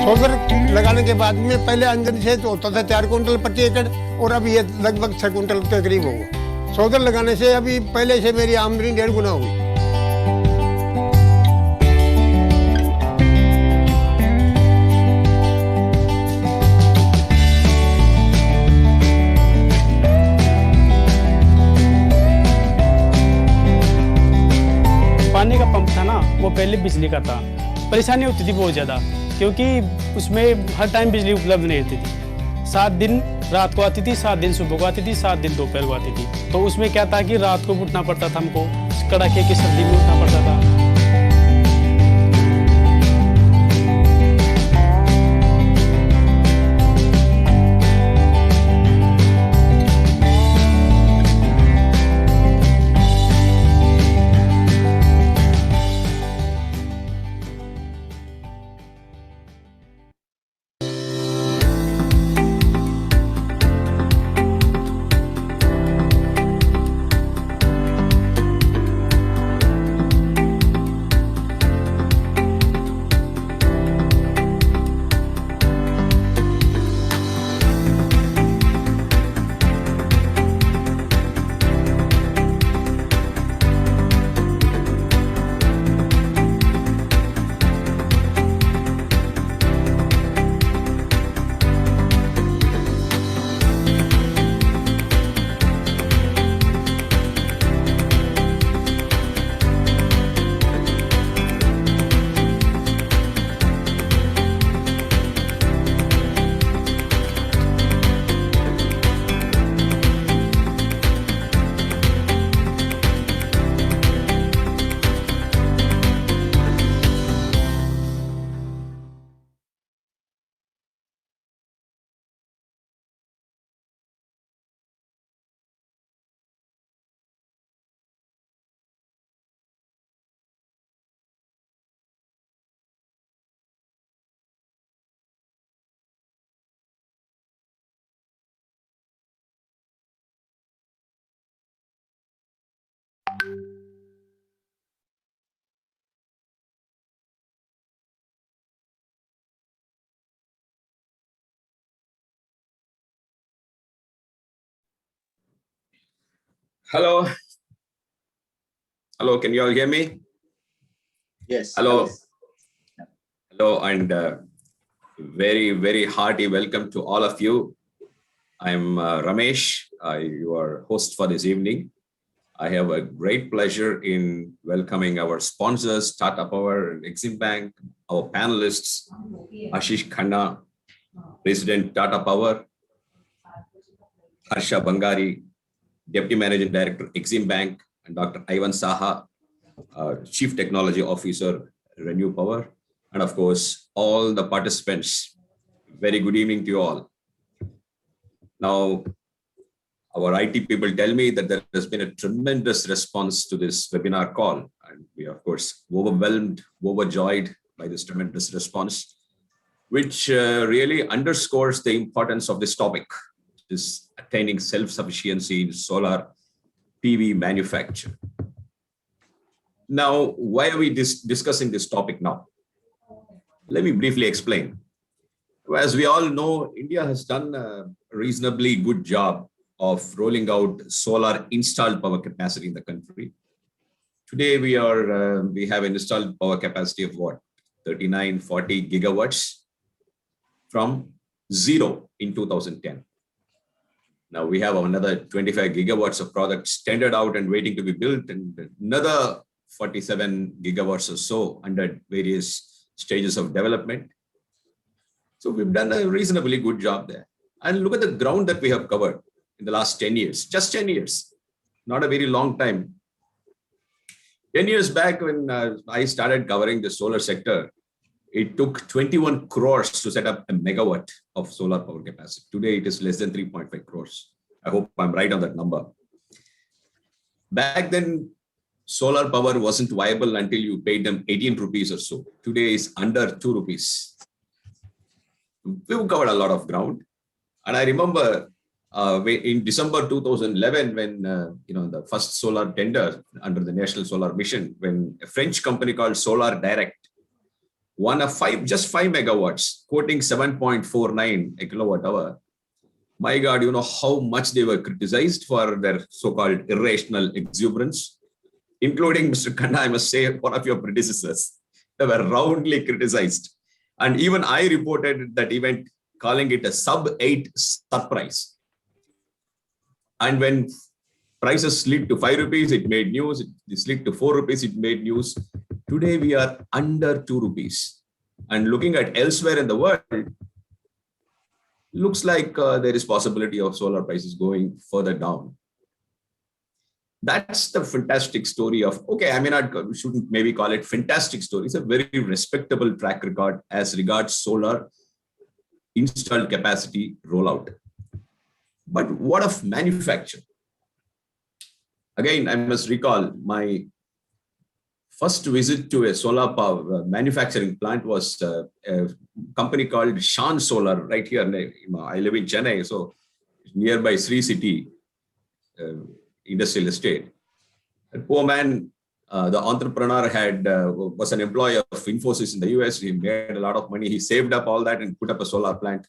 Solar लगाने के बाद में पहले आमदनी से तो होता था 4 कुंटल प्रति एकड़, और अब ये लगभग 6 कुंटल के करीब होगा। सोलर लगाने से अभी पहले से मेरी आमदनी 1.5 गुना हो गई। पानी का पंप था ना, वो पहले बिजली का था। परेशानी होती थी बहुत ज़्यादा, क्योंकि उसमें हर टाइम बिजली उपलब्ध नहीं होती थी। 7 दिन रात को आती थी, 7 दिन सुबह को आती थी, 7 दिन दोपहर को आती थी। तो उसमें क्या था कि रात को उठना पड़ता था हमको, कड़ाके की सर्दी में उठना पड़ता था। Hello. Hello, can you all hear me? Yes. Hello. Hello, and very, very hearty welcome to all of you. I'm Ramesh, your host for this evening. I have a great pleasure in welcoming our sponsors, Tata Power and Exim Bank, our panelists, Ashish Khanna, President Tata Power, Harsha Bangari, Deputy Managing Director, Exim Bank, and Dr. Ivan Saha, Chief Technology Officer, Renewable, and of course, all the participants. Very good evening to you all. Now, our IT people tell me that there has been a tremendous response to this webinar call, and we are, of course, overwhelmed, overjoyed by this tremendous response, which really underscores the importance of this topic, is attaining self-sufficiency in solar PV manufacture. Now, why are we discussing this topic now? Let me briefly explain. As we all know, India has done a reasonably good job of rolling out solar installed power capacity in the country. Today, we have an installed power capacity of what? 39, 40 gigawatts from zero in 2010. Now we have another 25 gigawatts of products tendered out and waiting to be built, and another 47 gigawatts or so under various stages of development. So we've done a reasonably good job there. And look at the ground that we have covered in the last 10 years, just 10 years, not a very long time. 10 years back when I started covering the solar sector, it took 21 crores to set up a megawatt of solar power capacity. Today, it is less than 3.5 crores. I hope I'm right on that number. Back then, solar power wasn't viable until you paid them 18 rupees or so. Today is under 2 rupees. We've covered a lot of ground. And I remember in December 2011, when the first solar tender under the National Solar Mission, when a French company called Solar Direct won just 5 megawatts, quoting 7.49 a kilowatt hour. My God, you know how much they were criticized for their so-called irrational exuberance, including Mr. Khanna, I must say, one of your predecessors. They were roundly criticized. And even I reported that event, calling it a sub-8 surprise. And when prices slid to 5 rupees, it made news. It slid to 4 rupees, it made news. Today, we are under 2 rupees. And looking at elsewhere in the world, looks like there is possibility of solar prices going further down. That's the fantastic story of, okay, shouldn't maybe call it fantastic story. It's a very respectable track record as regards solar installed capacity rollout. But what of manufacture? Again, I must recall my first visit to a solar power manufacturing plant was a company called Shan Solar right here. I live in Chennai, so nearby Sri City industrial estate. A poor man, the entrepreneur was an employee of Infosys in the US. He made a lot of money. He saved up all that and put up a solar plant.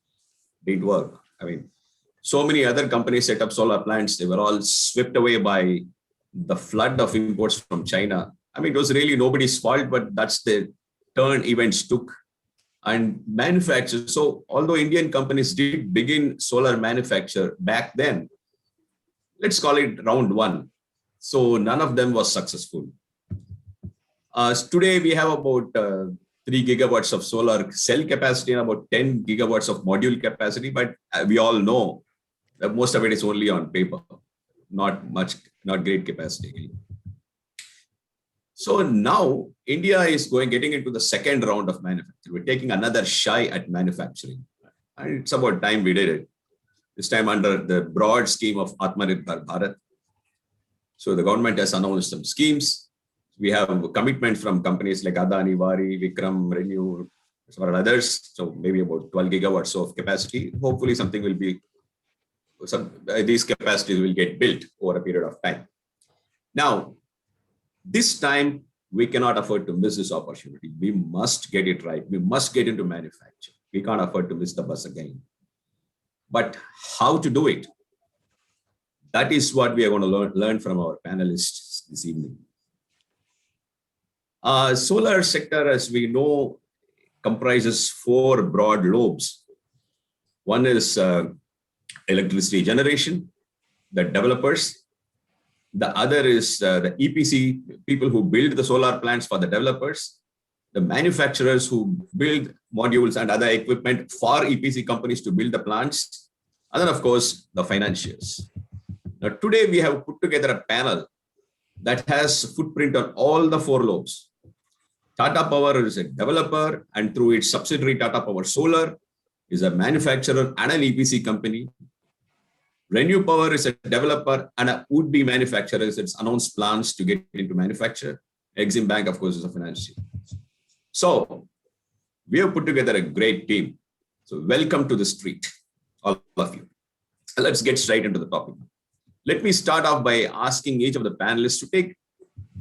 Didn't work. So many other companies set up solar plants. They were all swept away by the flood of imports from China. It was really nobody's fault, but that's the turn events took. And manufacture. So although Indian companies did begin solar manufacture back then, let's call it round one. So none of them was successful. Today we have about 3 gigawatts of solar cell capacity and about 10 gigawatts of module capacity. But we all know that most of it is only on paper, not great capacity. So now India is getting into the second round of manufacturing. We're taking another shy at manufacturing. And it's about time we did it. This time under the broad scheme of Aatma Nirbhar Bharat. So the government has announced some schemes. We have a commitment from companies like Adani, Vari, Vikram, Renew, some others. So maybe about 12 gigawatts of capacity. Hopefully these capacities will get built over a period of time. Now, this time, we cannot afford to miss this opportunity. We must get it right. We must get into manufacture. We can't afford to miss the bus again. But how to do it? That is what we are going to learn from our panelists this evening. Solar sector, as we know, comprises 4 broad lobes. One is electricity generation, the developers. The other is the EPC, people who build the solar plants for the developers, the manufacturers who build modules and other equipment for EPC companies to build the plants, and then of course, the financiers. Now, today we have put together a panel that has footprint on all the four lobes. Tata Power is a developer, and through its subsidiary Tata Power Solar is a manufacturer and an EPC company. Renew Power is a developer and a would-be manufacturer. It's announced plans to get into manufacture. Exim Bank, of course, is a financier. So we have put together a great team. So welcome to the street, all of you. Let's get straight into the topic. Let me start off by asking each of the panelists to take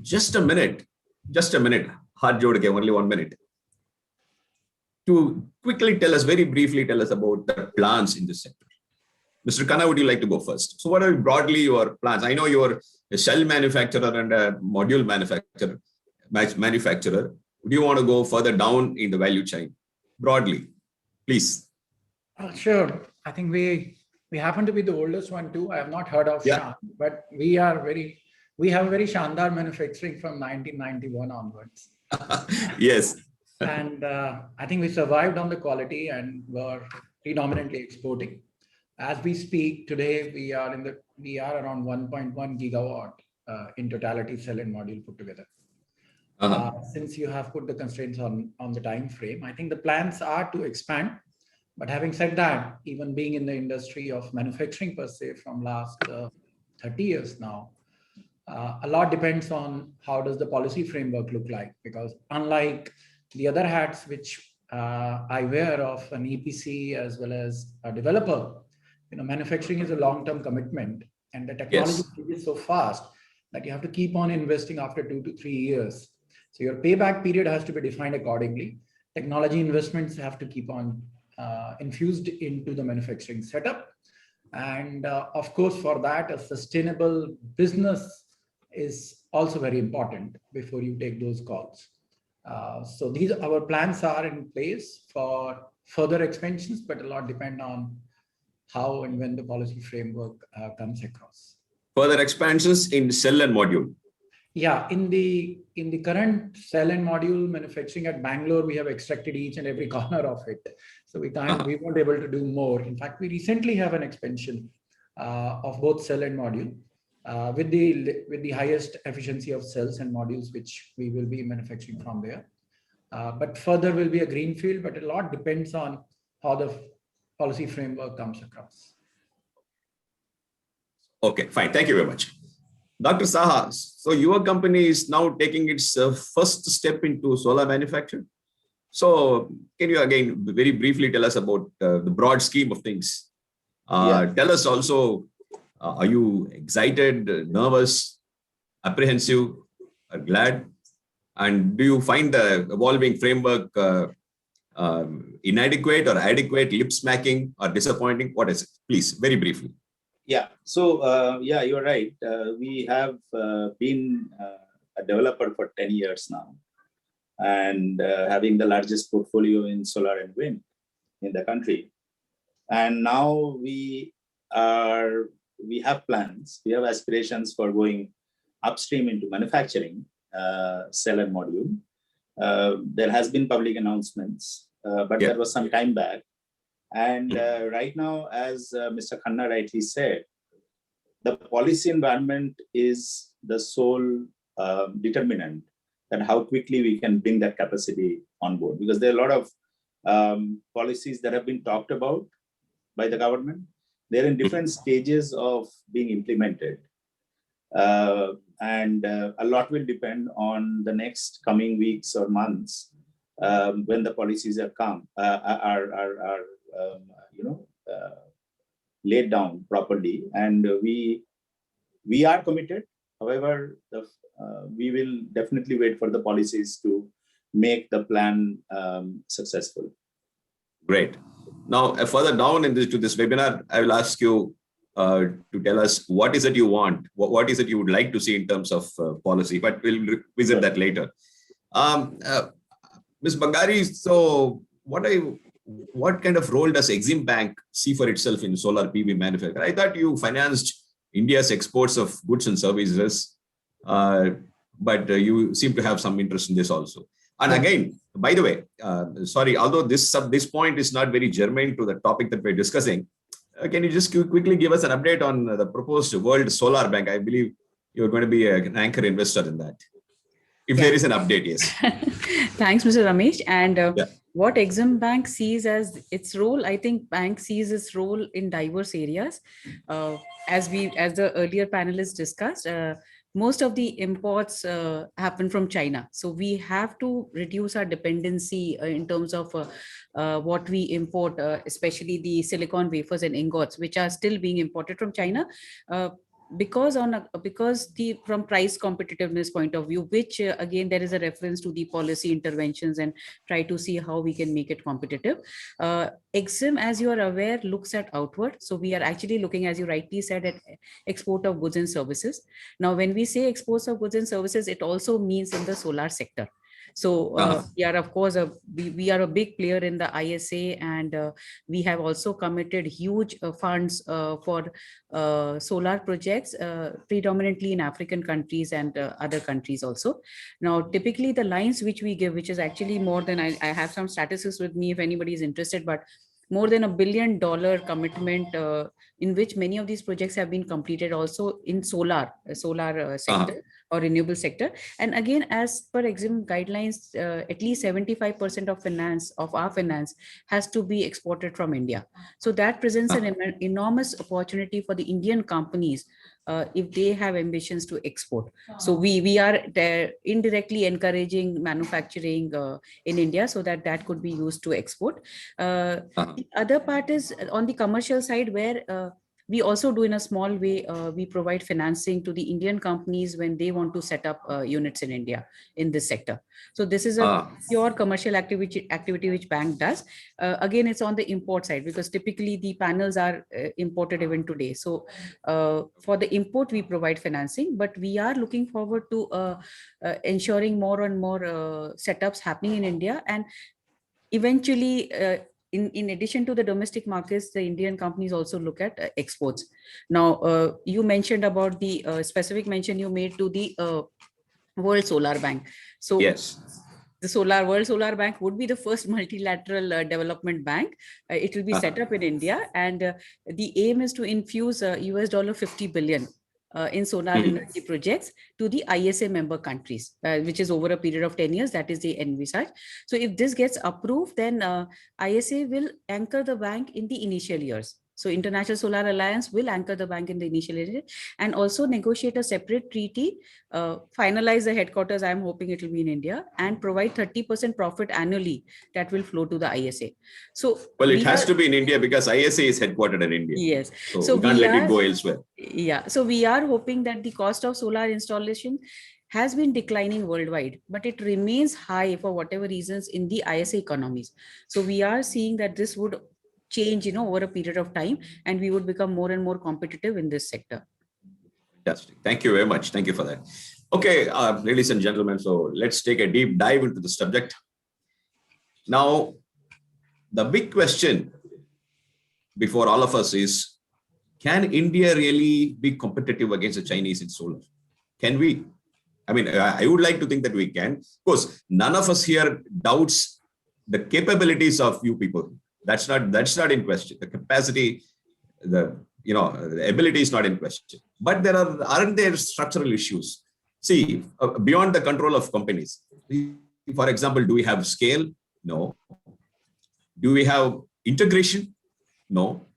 just a minute, hard jod ke, only 1 minute, to quickly tell us, very briefly tell us about the plans in this sector. Mr. Khanna, would you like to go first? So what are broadly your plans? I know you're a cell manufacturer and a module manufacturer. Would you want to go further down in the value chain? Broadly, please. Sure. I think we happen to be the oldest one too. I have not heard of Shan, but we have very Shandar manufacturing from 1991 onwards. Yes. And I think we survived on the quality and were predominantly exporting. As we speak today, we are around 1.1 gigawatt in totality cell and module put together. Since you have put the constraints on the time frame, I think the plans are to expand. But having said that, even being in the industry of manufacturing per se from last 30 years now, a lot depends on how does the policy framework look like, because unlike the other hats which I wear of an EPC as well as a developer, manufacturing is a long-term commitment, and the technology is so fast that you have to keep on investing after 2 to 3 years. So your payback period has to be defined accordingly. Technology investments have to keep on infused into the manufacturing setup. And of course, for that, a sustainable business is also very important before you take those calls. So our plans are in place for further expansions, but a lot depend on how and when the policy framework comes across. Further expansions in cell and module. Yeah, in the current cell and module manufacturing at Bangalore, we have extracted each and every corner of it. So we won't be able to do more. In fact, we recently have an expansion of both cell and module with the highest efficiency of cells and modules, which we will be manufacturing from there. But further will be a greenfield, but a lot depends on how the policy framework comes across. Okay, fine. Thank you very much. Dr. Saha, so your company is now taking its first step into solar manufacture. So can you again very briefly tell us about the broad scheme of things? Tell us also, are you excited, nervous, apprehensive, or glad? And do you find the evolving framework inadequate or adequate, lip smacking or disappointing? What is it? Please, very briefly. Yeah. So, you're right. We have been a developer for 10 years now, and having the largest portfolio in solar and wind in the country. And now we have plans, we have aspirations for going upstream into manufacturing cell and module. There has been public announcements, but that was some time back. And right now, as Mr. Khanna rightly said, the policy environment is the sole determinant that how quickly we can bring that capacity on board, because there are a lot of policies that have been talked about by the government. They're in different stages of being implemented. And a lot will depend on the next coming weeks or months when the policies are laid down properly. And we are committed. However, we will definitely wait for the policies to make the plan successful. Great. Now, further down to this webinar, I will ask you to tell us what is it you want, what is it you would like to see in terms of policy, but we'll revisit that later. Ms. Bangari, so what kind of role does Exim Bank see for itself in solar PV manufacturing? I thought you financed India's exports of goods and services. But you seem to have some interest in this also. And again, by the way, sorry, although this point is not very germane to the topic that we're discussing, can you just quickly give us an update on the proposed World Solar Bank? I believe you're going to be an anchor investor in that. If there is an update, yes. Thanks, Mr. Ramesh. And what Exim Bank sees as its role, I think bank sees its role in diverse areas. As the earlier panelists discussed, most of the imports happen from China. So we have to reduce our dependency in terms of what we import, especially the silicon wafers and ingots, which are still being imported from China. Because from price competitiveness point of view, which again there is a reference to the policy interventions and try to see how we can make it competitive. Exim, as you are aware, looks at outward. So we are actually looking, as you rightly said, at export of goods and services. Now, when we say exports of goods and services, it also means in the solar sector. So we are, of course, we are a big player in the ISA, and we have also committed huge funds for solar projects, predominantly in African countries and other countries also. Now, typically the lines which we give, which is actually more than, I have some statistics with me if anybody is interested, but more than $1 billion commitment in which many of these projects have been completed also in solar sector or renewable sector. And again, as per Exim guidelines, at least 75% of our finance has to be exported from India. So that presents an enormous opportunity for the Indian companies if they have ambitions to export. So we are indirectly encouraging manufacturing in India so that could be used to export. The other part is on the commercial side, where we also do in a small way, we provide financing to the Indian companies when they want to set up units in India in this sector. So this is a pure commercial activity which bank does. Again, it's on the import side because typically the panels are imported even today. So for the import, we provide financing, but we are looking forward to ensuring more and more setups happening in India. And eventually, in addition to the domestic markets, the Indian companies also look at exports. Now, you mentioned about the specific mention you made to the World Solar Bank. So yes, the World Solar Bank would be the first multilateral development bank. It will be set up in India, and the aim is to infuse $50 billion in solar energy projects to the ISA member countries, which is over a period of 10 years. That is the envisage. So if this gets approved, then ISA will anchor the bank in the initial years. So International Solar Alliance will anchor the bank in the initial years and also negotiate a separate treaty, finalize the headquarters. I'm hoping it will be in India, and provide 30% profit annually that will flow to the ISA. So well, it has to be in India because ISA is headquartered in India. Yes. So we can't let it go elsewhere. Yeah. So we are hoping that the cost of solar installation has been declining worldwide, but it remains high for whatever reasons in the ISA economies. So we are seeing that this would change, over a period of time, and we would become more and more competitive in this sector. Fantastic. Thank you very much. Thank you for that. Okay, ladies and gentlemen, so let's take a deep dive into the subject. Now, the big question before all of us is, can India really be competitive against the Chinese in solar? Can we? I mean, I would like to think that we can. Of course, none of us here doubts the capabilities of you people. That's not in question. The capacity, the ability is not in question. But aren't there structural issues? See, beyond the control of companies. For example, do we have scale? No. Do we have integration? No.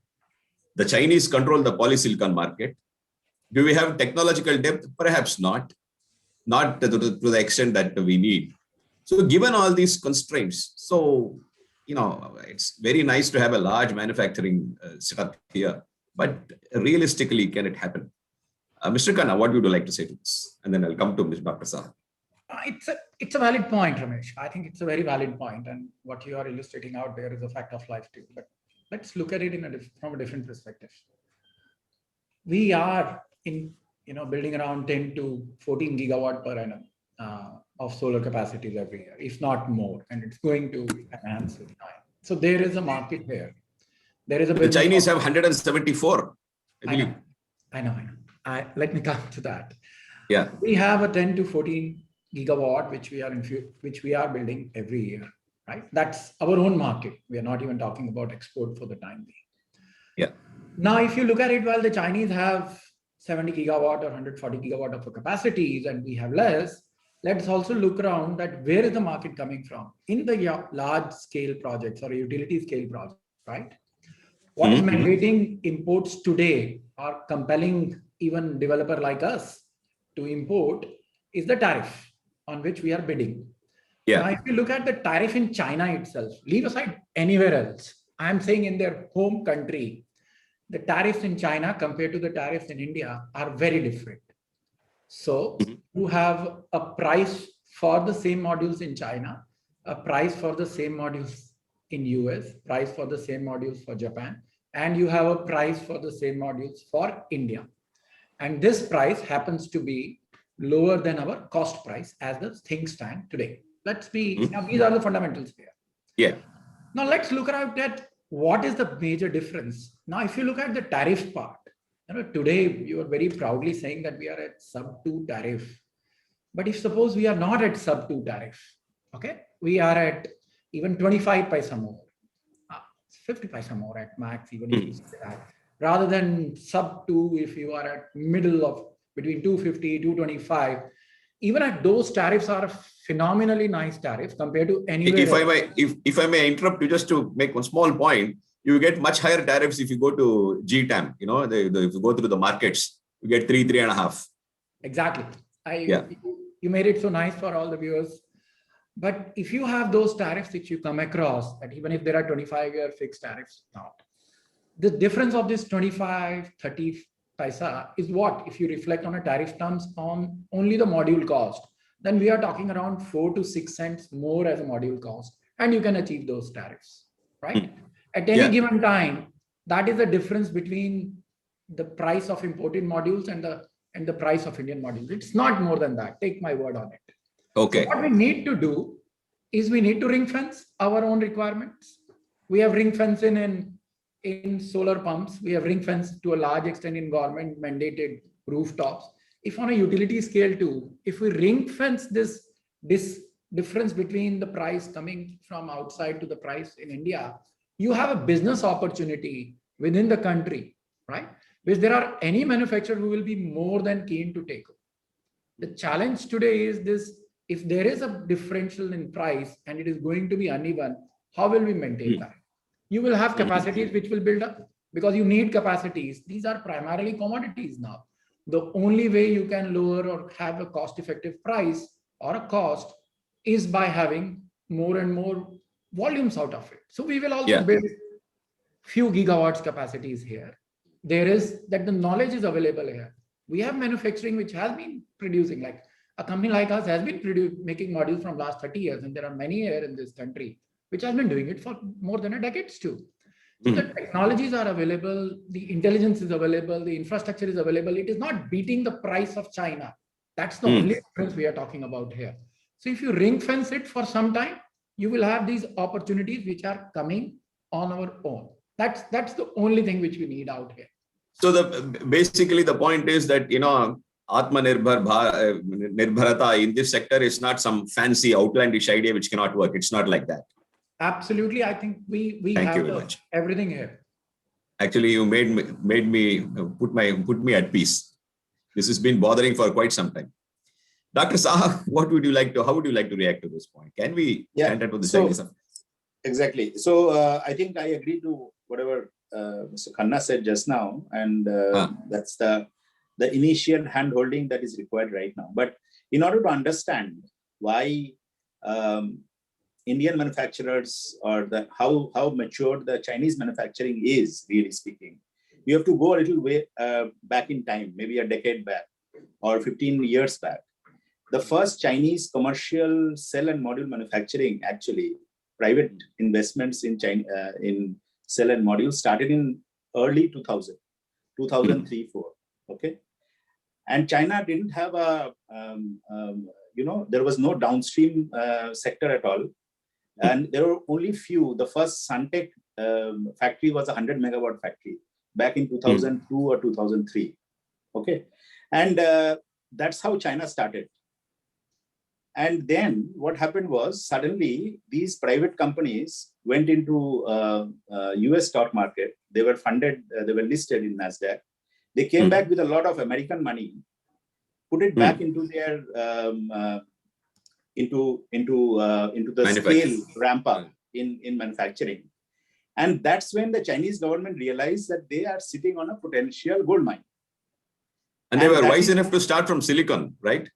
The Chinese control the polysilicon market. Do we have technological depth? Perhaps not. Not to the extent that we need. So given all these constraints, so it's very nice to have a large manufacturing setup here, but realistically, can it happen? Mr. Khanna, what would you like to say to this? And then I'll come to Ms. Dr. Saha. It's a valid point, Ramesh. I think it's a very valid point, and what you are illustrating out there is a fact of life too. But let's look at it from a different perspective. We are building around 10 to 14 gigawatt per annum of solar capacities every year, if not more, and it's going to enhance with time. So there is a market there. There is a. The Chinese have 174. I know. let me come to that. Yeah. We have a 10 to 14 gigawatt, which we are building every year, right? That's our own market. We are not even talking about export for the time being. Yeah. Now, if you look at it, while the Chinese have 70 gigawatt or 140 gigawatt of capacities and we have less, let's also look around that where is the market coming from in the large scale projects or utility scale projects, right? What is mandating imports today or compelling even developer like us to import is the tariff on which we are bidding. Yeah. Now, if you look at the tariff in China itself, leave aside anywhere else, I'm saying in their home country, the tariffs in China compared to the tariffs in India are very different. So you have a price for the same modules in China, a price for the same modules in US, price for the same modules for Japan, and you have a price for the same modules for India. And this price happens to be lower than our cost price as the things stand today. Let's be, now these are the fundamentals here. Yeah. Now let's look at what is the major difference. Now, if you look at the tariff part, today you are very proudly saying that we are at sub 2 tariff. But if suppose we are not at sub 2 tariff, okay, we are at even 25 paisa more, 50 paisa more at max, even if you say that, rather than sub 2, if you are at middle of between 250, 225, even at those tariffs are phenomenally nice tariffs compared to anywhere else. If I may interrupt you just to make one small point, you get much higher tariffs if you go to GTAM, if you go through the markets, you get 3.5. Exactly. You made it so nice for all the viewers. But if you have those tariffs which you come across, that even if there are 25-year fixed tariffs now, the difference of this 25, 30 paisa is what? If you reflect on a tariff terms on only the module cost, then we are talking around 4 to 6 cents more as a module cost, and you can achieve those tariffs, right? At any given time, that is the difference between the price of imported modules and the price of Indian modules. It's not more than that. Take my word on it. Okay. So what we need to do is we need to ring fence our own requirements. We have ring fencing in solar pumps. We have ring fence to a large extent in government mandated rooftops. If on a utility scale too, if we ring fence this difference between the price coming from outside to the price in India, you have a business opportunity within the country, right? Which there are any manufacturer who will be more than keen to take. The challenge today is this: if there is a differential in price and it is going to be uneven, how will we maintain that? You will have capacities which will build up because you need capacities. These are primarily commodities now. The only way you can lower or have a cost-effective price or a cost is by having more and more volumes out of it. So we will also build few gigawatts capacities here. There is that the knowledge is available here. We have manufacturing which has been producing, like a company like us has been making modules from last 30 years, and there are many here in this country which has been doing it for more than a decade too. So the technologies are available, the intelligence is available, the infrastructure is available. It is not beating the price of China. That's the only difference we are talking about here. So if you ring fence it for some time, you will have these opportunities which are coming on our own. That's the only thing which we need out here. So basically the point is that, Aatma Nirbhar Bharata in this sector is not some fancy outlandish idea which cannot work. It's not like that. Absolutely. I think we have everything here. Actually, you made me put me at peace. This has been bothering for quite some time. Dr. Saha, how would you like to react to this point? Can we stand up to the Chinese? Exactly. So I think I agree to whatever Mr. Khanna said just now, and that's the initial hand-holding that is required right now. But in order to understand why Indian manufacturers or how matured the Chinese manufacturing is, really speaking, you have to go a little way back in time, maybe a decade back or 15 years back. The first Chinese commercial cell and module manufacturing, actually, private investments in China in cell and modules started in early 2000, 2003-4. Okay, and China didn't have there was no downstream sector at all, and there were only few. The first Suntech factory was a 100 megawatt factory back in 2002 or 2003. Okay. And that's how China started. And then what happened was suddenly these private companies went into US stock market. They were funded, they were listed in NASDAQ. They came back with a lot of American money, put it back into their into the scale ramp up in manufacturing. And that's when the Chinese government realized that they are sitting on a potential gold mine. And they were wise enough to start from silicon, right?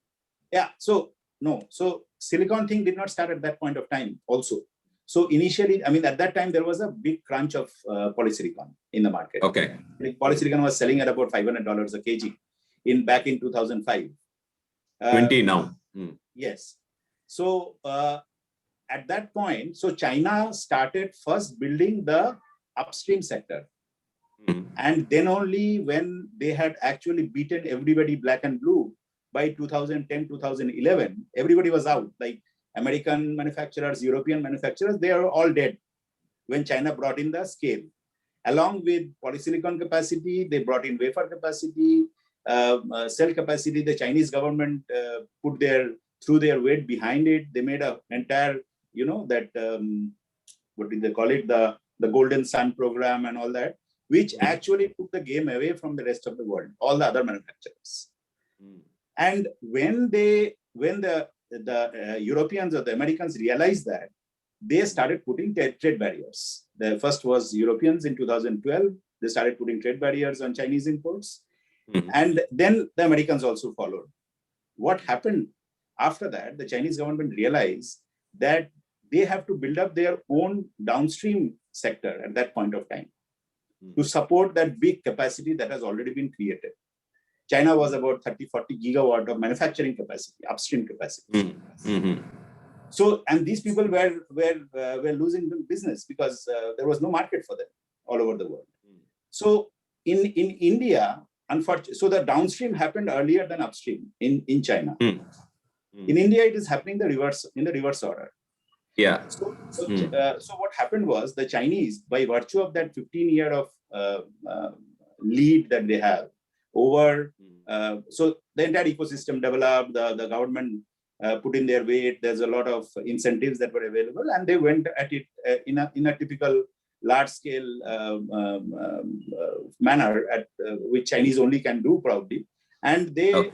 Yeah. So silicon thing did not start at that point of time also. So initially, I mean, at that time, there was a big crunch of polysilicon in the market. Okay. Polysilicon was selling at about $500 a kg back in 2005. 20 now. Yes. So at that point, so China started first building the upstream sector. And then only when they had actually beaten everybody black and blue by 2010, 2011, everybody was out. Like American manufacturers, European manufacturers, they are all dead when China brought in the scale. Along with polysilicon capacity, they brought in wafer capacity, cell capacity. The Chinese government threw their weight behind it. They made an entire, that, what did they call it? The Golden Sun program and all that, which actually took the game away from the rest of the world, all the other manufacturers. And when the Europeans or the Americans realized that, they started putting trade barriers. The first was Europeans in 2012. They started putting trade barriers on Chinese imports. And then the Americans also followed. What happened after that, the Chinese government realized that they have to build up their own downstream sector at that point of time to support that big capacity that has already been created. China was about 30-40 gigawatt of manufacturing capacity, upstream capacity. So, and these people were losing the business because there was no market for them all over the world. So in India, unfortunately, so the downstream happened earlier than upstream in China. In India, it is happening in the reverse order. Yeah. So what happened was the Chinese, by virtue of that 15-year of lead that they have over, so the entire ecosystem developed, the government put in their weight, there's a lot of incentives that were available, and they went at it in a typical large-scale manner, which Chinese only can do probably, and they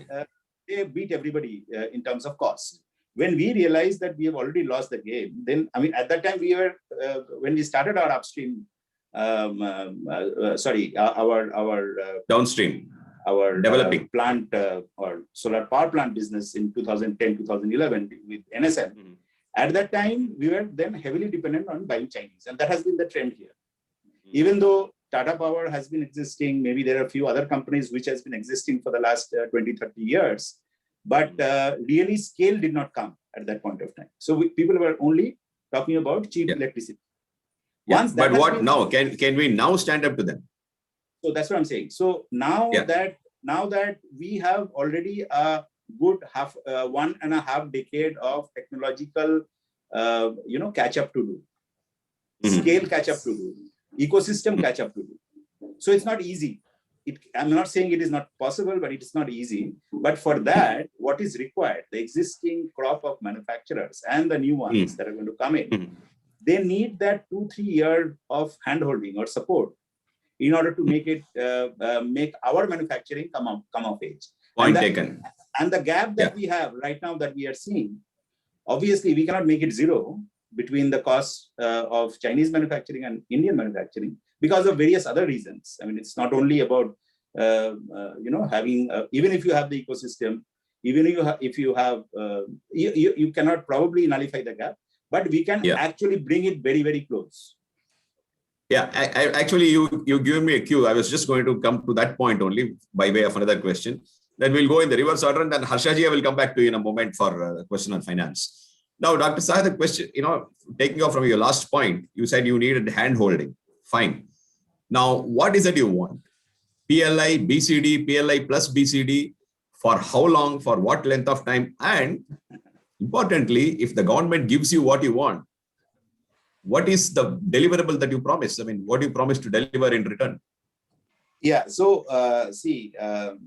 beat everybody in terms of cost. When we realized that we have already lost the game, then, I mean, at that time we were, when we started our upstream, our downstream, our developing plant or solar power plant business in 2010, 2011 with NSM. At that time, we were then heavily dependent on buying Chinese, and that has been the trend here. Even though Tata Power has been existing, maybe there are a few other companies which has been existing for the last 20, 30 years, but really scale did not come at that point of time. So people were only talking about cheap electricity. But what now? Can we now stand up to them? So that's what I'm saying. So now that we have already a good 1.5 decade of technological, catch up to do, scale catch up to do, ecosystem catch up to do. So it's not easy. I'm not saying it is not possible, but it is not easy. But for that, what is required? The existing crop of manufacturers and the new ones that are going to come in, they need that 2-3 years of handholding or support in order to make it make our manufacturing come of age. Point taken. And the gap that we have right now that we are seeing, obviously we cannot make it zero between the cost of Chinese manufacturing and Indian manufacturing because of various other reasons. I mean, it's not only about having even if you have the ecosystem, even if you have you cannot probably nullify the gap, but we can actually bring it very, very close. Yeah, I actually, you give me a cue. I was just going to come to that point only by way of another question. Then we'll go in the reverse order, and then Harshaji, I will come back to you in a moment for a question on finance. Now, Dr. Sai, the question, taking off from your last point, you said you needed hand-holding. Fine. Now, what is it you want? PLI, BCD, PLI plus BCD, for how long, for what length of time? And importantly, if the government gives you what you want, what is the deliverable that you promise? I mean, what do you promise to deliver in return? Yeah. So Mr.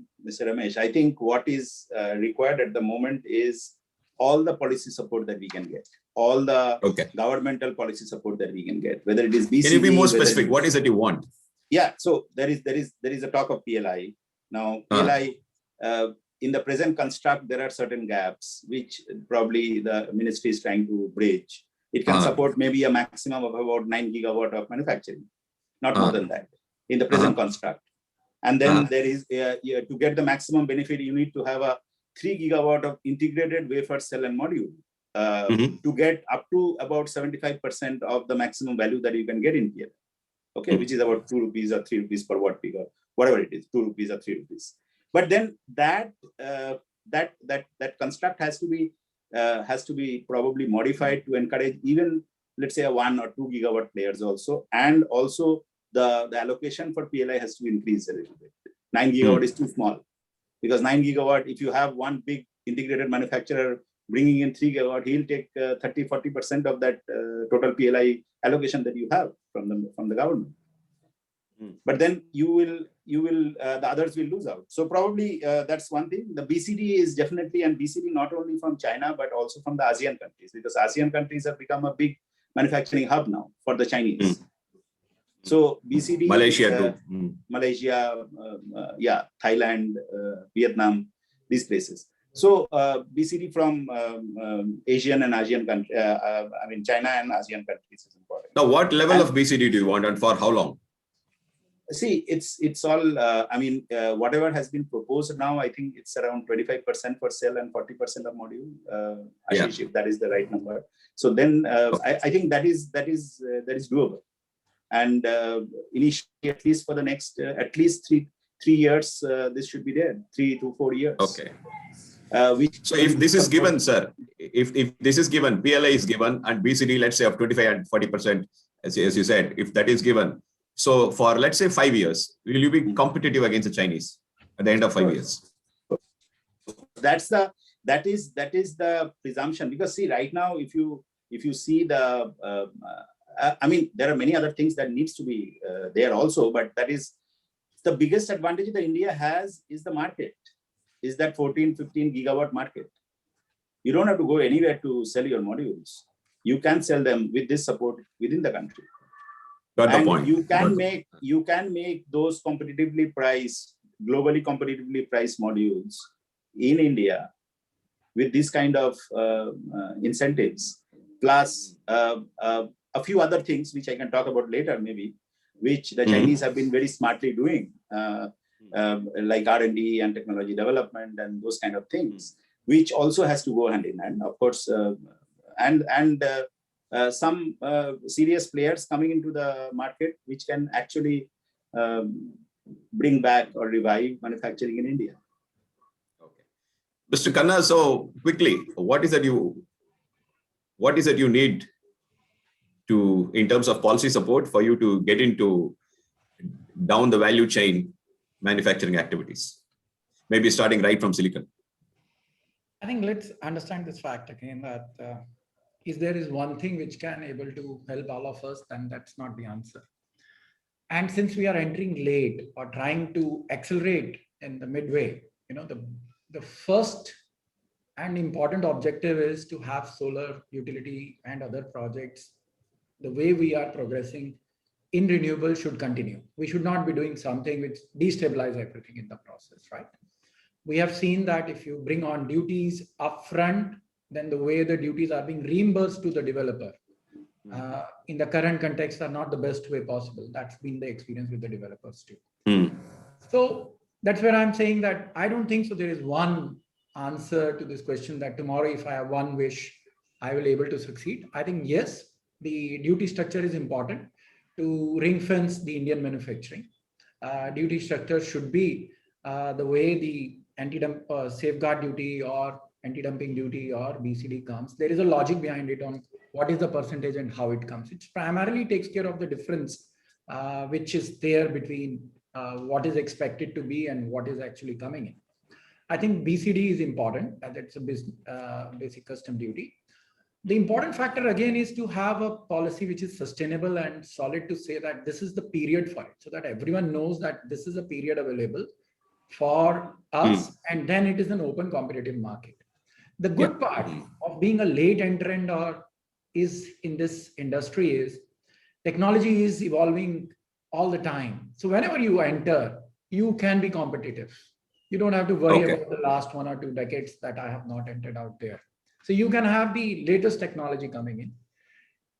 Ramesh, I think what is required at the moment is all the policy support that we can get, all the governmental policy support that we can get, whether it is BCD. Can you be more specific? What is it you want? Yeah. So there is a talk of PLI now. PLI. In the present construct, there are certain gaps which probably the ministry is trying to bridge. It can support maybe a maximum of about 9 gigawatt of manufacturing, not more than that in the present construct. And then there is, to get the maximum benefit, you need to have a 3 gigawatt of integrated wafer cell and module to get up to about 75% of the maximum value that you can get in PLI. Okay, which is about 2 rupees or 3 rupees per watt peak, or whatever it is, 2 rupees or 3 rupees. But then that construct has to be probably modified to encourage even, let's say, a 1 or 2 gigawatt players also, and also the allocation for PLI has to be increased a little bit. 9 gigawatt is too small, because 9 gigawatt, if you have one big integrated manufacturer bringing in 3 gigawatt, he'll take 30-40% of that total PLI allocation that you have from the government. But then you will the others will lose out. So probably that's one thing. The BCD is definitely, and BCD not only from China but also from the ASEAN countries, because ASEAN countries have become a big manufacturing hub now for the Chinese. So BCD, Malaysia too. Malaysia, Thailand, Vietnam, these places. So BCD from Asian and ASEAN countries, China and ASEAN countries is important. Now, what level of BCD do you want, and for how long? See, it's all, whatever has been proposed now, I think it's around 25% for cell and 40% of module, Ashish, if that is the right number. So then I think that is doable. And initially, at least for the next, at least three years, this should be there, 3 to 4 years. Okay. So if this is given, sir, if this is given, PLI is given, and BCD, let's say, of 25 and 40%, as you said, if that is given, so for, let's say, 5 years, will you be competitive against the Chinese at the end of 5 years? That is the presumption, because see, right now, if you see the, there are many other things that needs to be there also, but that is the biggest advantage that India has is the market, is that 14-15 gigawatt market. You don't have to go anywhere to sell your modules. You can sell them with this support within the country. Got the and point. you can make those globally competitively priced modules in India with this kind of incentives, plus a few other things which I can talk about later, maybe, which the Chinese have been very smartly doing, like R&D and technology development and those kind of things, which also has to go hand in hand, of course, some serious players coming into the market which can actually bring back or revive manufacturing in India. Okay, Mr. Khanna, so quickly, what is that you need to, in terms of policy support, for you to get into down the value chain manufacturing activities, maybe starting right from silicon? I think let's understand this fact again, that if there is one thing which can able to help all of us, then that's not the answer. And since we are entering late or trying to accelerate in the midway, the first and important objective is to have solar utility and other projects. The way we are progressing in renewable should continue. We should not be doing something which destabilize everything in the process, right? We have seen that if you bring on duties upfront, then the way the duties are being reimbursed to the developer in the current context are not the best way possible. That's been the experience with the developers too. So that's where I'm saying that I don't think so there is one answer to this question that tomorrow, if I have one wish, I will able to succeed. I think yes, the duty structure is important to ring fence the Indian manufacturing. Duty structure should be the way the anti-dump safeguard duty or anti-dumping duty or BCD comes. There is a logic behind it on what is the percentage and how it comes. It primarily takes care of the difference which is there between what is expected to be and what is actually coming in. I think BCD is important, as it's a basic custom duty. The important factor again is to have a policy which is sustainable and solid, to say that this is the period for it, so that everyone knows that this is a period available for us, and then it is an open competitive market. The good part of being a late entrant or is in this industry is technology is evolving all the time. So whenever you enter, you can be competitive. You don't have to worry about the last 1 or 2 decades that I have not entered out there. So you can have the latest technology coming in.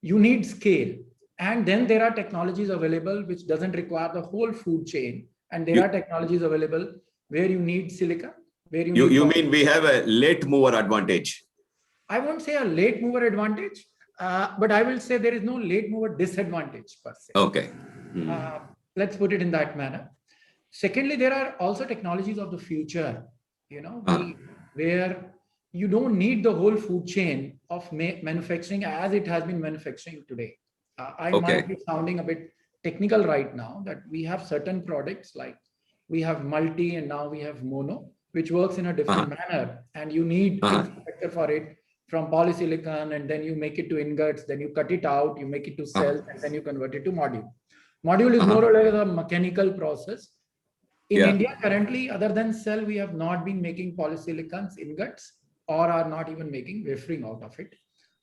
You need scale. And then there are technologies available which doesn't require the whole food chain. And there are technologies available where you need silica. Where you mean we have a late mover advantage? I won't say a late mover advantage, but I will say there is no late mover disadvantage per se. Okay. Let's put it in that manner. Secondly, there are also technologies of the future, where you don't need the whole food chain of manufacturing as it has been manufacturing today. I might be sounding a bit technical right now, that we have certain products like we have multi and now we have mono, which works in a different manner, and you need infrastructure for it, from polysilicon, and then you make it to ingots, then you cut it out, you make it to cells, and then you convert it to module. Module is more or less a mechanical process. In India currently, other than cell, we have not been making polysilicons ingots, or are not even making wafering out of it.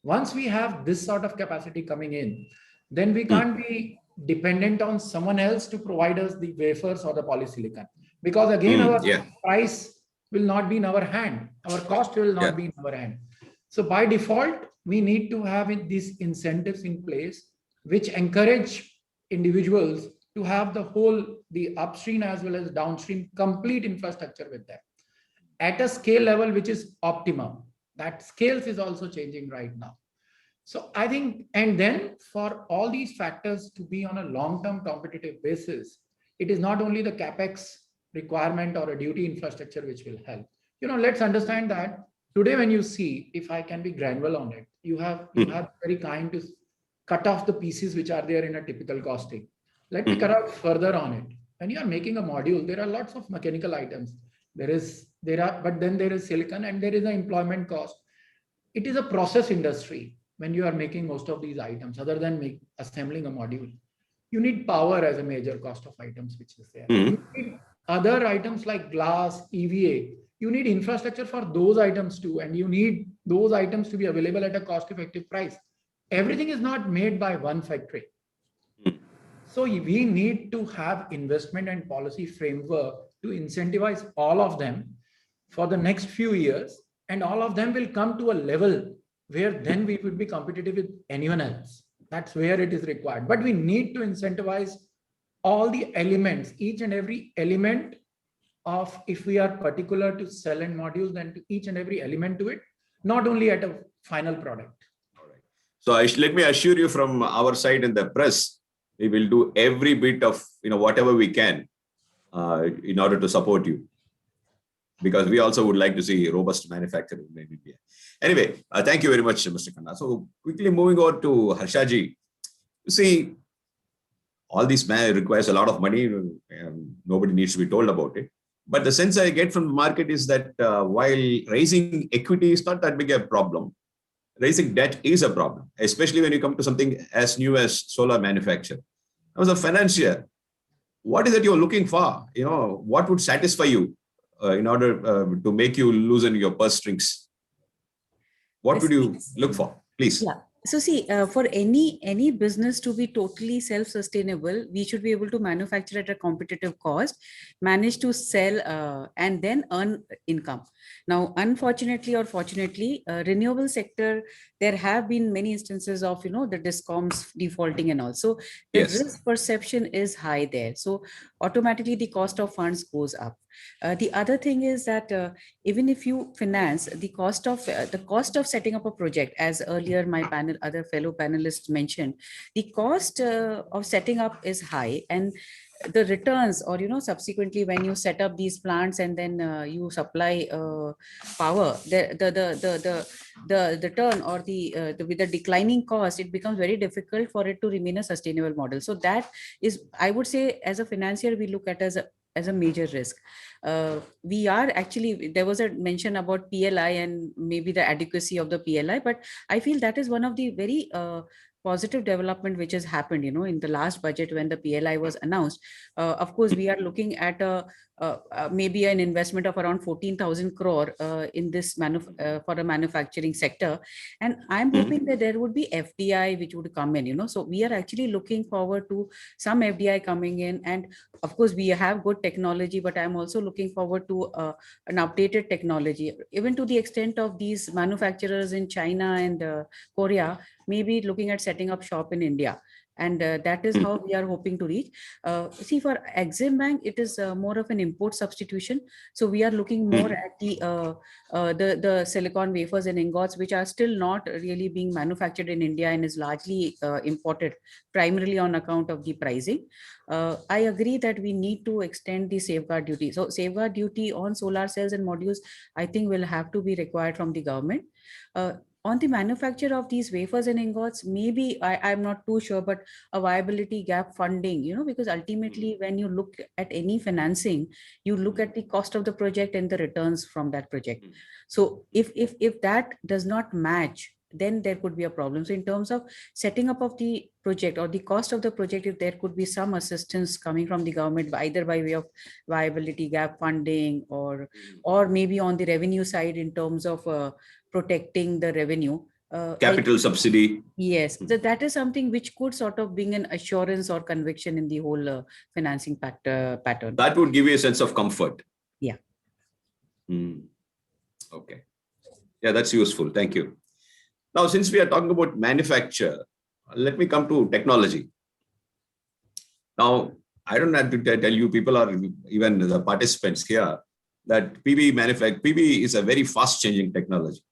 Once we have this sort of capacity coming in, then we can't be dependent on someone else to provide us the wafers or the polysilicon, because again our price will not be in our hand, our cost will not be in our hand. So by default, we need to have these incentives in place which encourage individuals to have the upstream as well as downstream complete infrastructure with them at a scale level which is optimum. That scales is also changing right now. So I think, and then for all these factors to be on a long-term competitive basis, it is not only the capex requirement or a duty infrastructure which will help. Let's understand that today when you see, if I can be granular on it, you have very kind to cut off the pieces which are there in a typical costing. Let me cut out further on it. When you are making a module, there are lots of mechanical items. But then there is silicon and there is an employment cost. It is a process industry when you are making most of these items, other than assembling a module. You need power as a major cost of items, which is there. You need other items like glass, EVA. You need infrastructure for those items too, and you need those items to be available at a cost-effective price. Everything is not made by one factory. So we need to have investment and policy framework to incentivize all of them for the next few years, and all of them will come to a level where then we would be competitive with anyone else. That's where it is required. But we need to incentivize all the elements, each and every element of, if we are particular to cell and modules, then to each and every element to it, not only at a final product. All right. So let me assure you, from our side in the press, we will do every bit of whatever we can in order to support you, because we also would like to see robust manufacturing in India. Anyway, thank you very much, Mr. Khanna. So quickly moving on to Harshaji. You see, all this requires a lot of money, and nobody needs to be told about it. But the sense I get from the market is that while raising equity is not that big a problem, raising debt is a problem, especially when you come to something as new as solar manufacture. As a financier, what is it you're looking for? What would satisfy you in order to make you loosen your purse strings? What would you look for, please? Yeah. So see, for any business to be totally self-sustainable, we should be able to manufacture at a competitive cost, manage to sell and then earn income. Now, unfortunately or fortunately, renewable sector, there have been many instances of, the discoms defaulting and also the risk perception is high there. So automatically the cost of funds goes up. The other thing is that even if you finance, the cost of setting up a project, as earlier my other fellow panelists mentioned, the cost of setting up is high, and the returns, or subsequently when you set up these plants and then you supply power, the return or with the declining cost, it becomes very difficult for it to remain a sustainable model. So that is, I would say, as a financier, we look at as as a major risk. We are actually, there was a mention about PLI and maybe the adequacy of the PLI, but I feel that is one of the very positive development which has happened, in the last budget when the PLI was announced. Of course, we are looking at maybe an investment of around 14,000 crore in this for a manufacturing sector. And I'm hoping that there would be FDI which would come in, so we are actually looking forward to some FDI coming in. And of course, we have good technology, but I'm also looking forward to an updated technology, even to the extent of these manufacturers in China and Korea, maybe looking at setting up shop in India. And that is how we are hoping to reach. See, for Exim Bank, it is more of an import substitution. So we are looking more at the silicon wafers and ingots, which are still not really being manufactured in India and is largely imported, primarily on account of the pricing. I agree that we need to extend the safeguard duty. So safeguard duty on solar cells and modules, I think, will have to be required from the government. On the manufacture of these wafers and ingots, maybe I'm not too sure, but a viability gap funding, because ultimately when you look at any financing, you look at the cost of the project and the returns from that project. So if that does not match, then there could be a problem. So in terms of setting up of the project or the cost of the project, if there could be some assistance coming from the government, either by way of viability gap funding or maybe on the revenue side in terms of protecting the revenue. Capital subsidy. Yes, so that is something which could sort of bring an assurance or conviction in the whole financing pattern. That would give you a sense of comfort. Yeah. Okay. Yeah, that's useful. Thank you. Now, since we are talking about manufacture, let me come to technology. Now, I don't have to tell you, people or even the participants here, that PV is a very fast changing technology.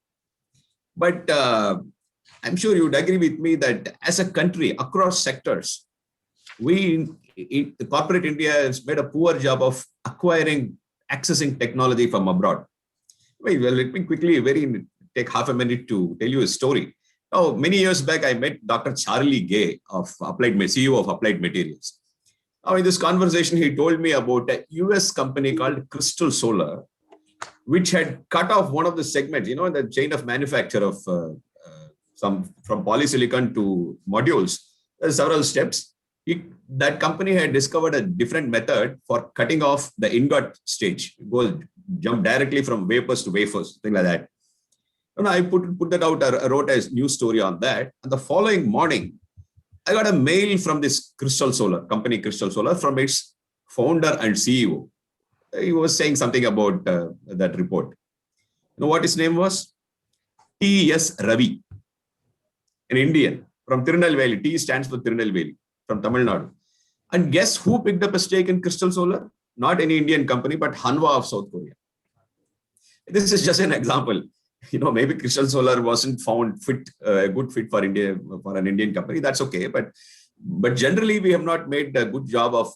But I'm sure you'd agree with me that as a country, across sectors, corporate India has made a poor job of accessing technology from abroad. Well, let me quickly take half a minute to tell you a story. Now, many years back, I met Dr. Charlie Gay, CEO of Applied Materials. Now, in this conversation, he told me about a US company called Crystal Solar, which had cut off one of the segments, the chain of manufacture of from polysilicon to modules. There's several steps. That company had discovered a different method for cutting off the ingot stage. Jump directly from vapors to wafers, thing like that. And I put that out. I wrote a news story on that. And the following morning, I got a mail from this Crystal Solar company, from its founder and CEO. He was saying something about that report. You know what his name was? T.S. Ravi, an Indian from Tirunelveli. T stands for Tirunelveli, from Tamil Nadu. And guess who picked up a stake in Crystal Solar? Not any Indian company, but Hanwha of South Korea. This is just an example. Maybe Crystal Solar wasn't found a good fit for India, for an Indian company. That's okay. But generally, we have not made a good job of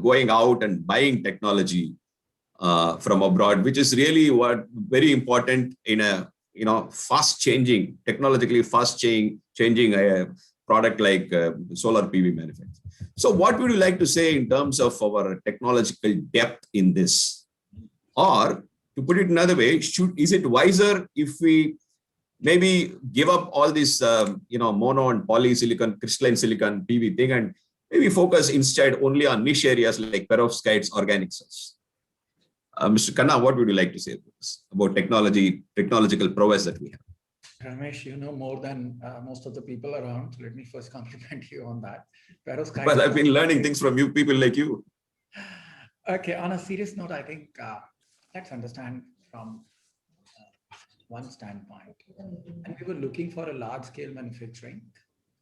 going out and buying technology from abroad, which is really very important in a technologically fast changing product like solar PV manufacturing. So what would you like to say in terms of our technological depth in this? Or to put it another way, is it wiser if we maybe give up all this mono and polysilicon, crystalline silicon PV thing, and maybe focus instead only on niche areas like perovskites, organic cells? Mr. Khanna, what would you like to say about technological prowess that we have? Ramesh, you know more than most of the people around. So let me first compliment you on that. Well, I've been learning things from you, people like you. Okay, on a serious note, I think let's understand from one standpoint. And we were looking for a large-scale manufacturing.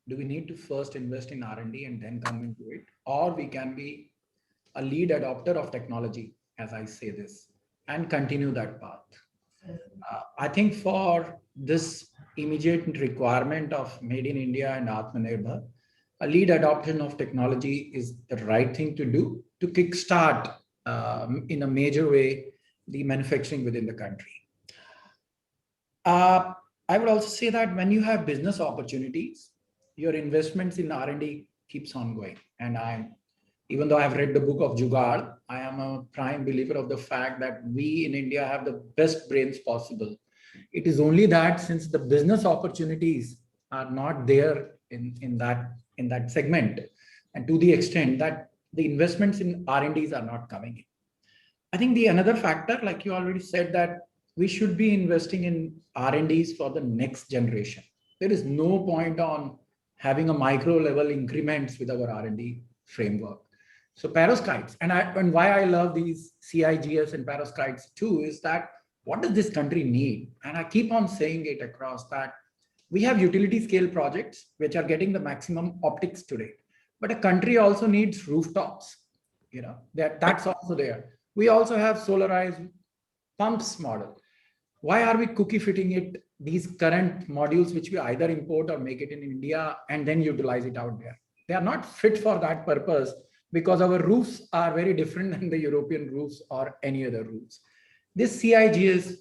Do we need to first invest in R&D and then come into it? Or we can be a lead adopter of technology, as I say this, and continue that path. I think for this immediate requirement of Made in India and Aatma Nirbhar, a lead adoption of technology is the right thing to do to kickstart in a major way the manufacturing within the country. I would also say that when you have business opportunities, your investments in R&D keeps on going. And I'm Even though I've read the book of Jugaad, I am a prime believer of the fact that we in India have the best brains possible. It is only that since the business opportunities are not there in that segment, and to the extent that the investments in R&Ds are not coming in. I think the another factor, like you already said, that we should be investing in R&Ds for the next generation. There is no point on having a micro level increments with our R&D framework. So perovskites, and why I love these CIGS and perovskites too, is that what does this country need? And I keep on saying it across that we have utility scale projects which are getting the maximum optics today, but a country also needs rooftops. You know, that's also there. We also have solarized pumps model. Why are we cookie fitting it, these current modules, which we either import or make it in India and then utilize it out there? They are not fit for that purpose because our roofs are very different than the European roofs or any other roofs. This CIGS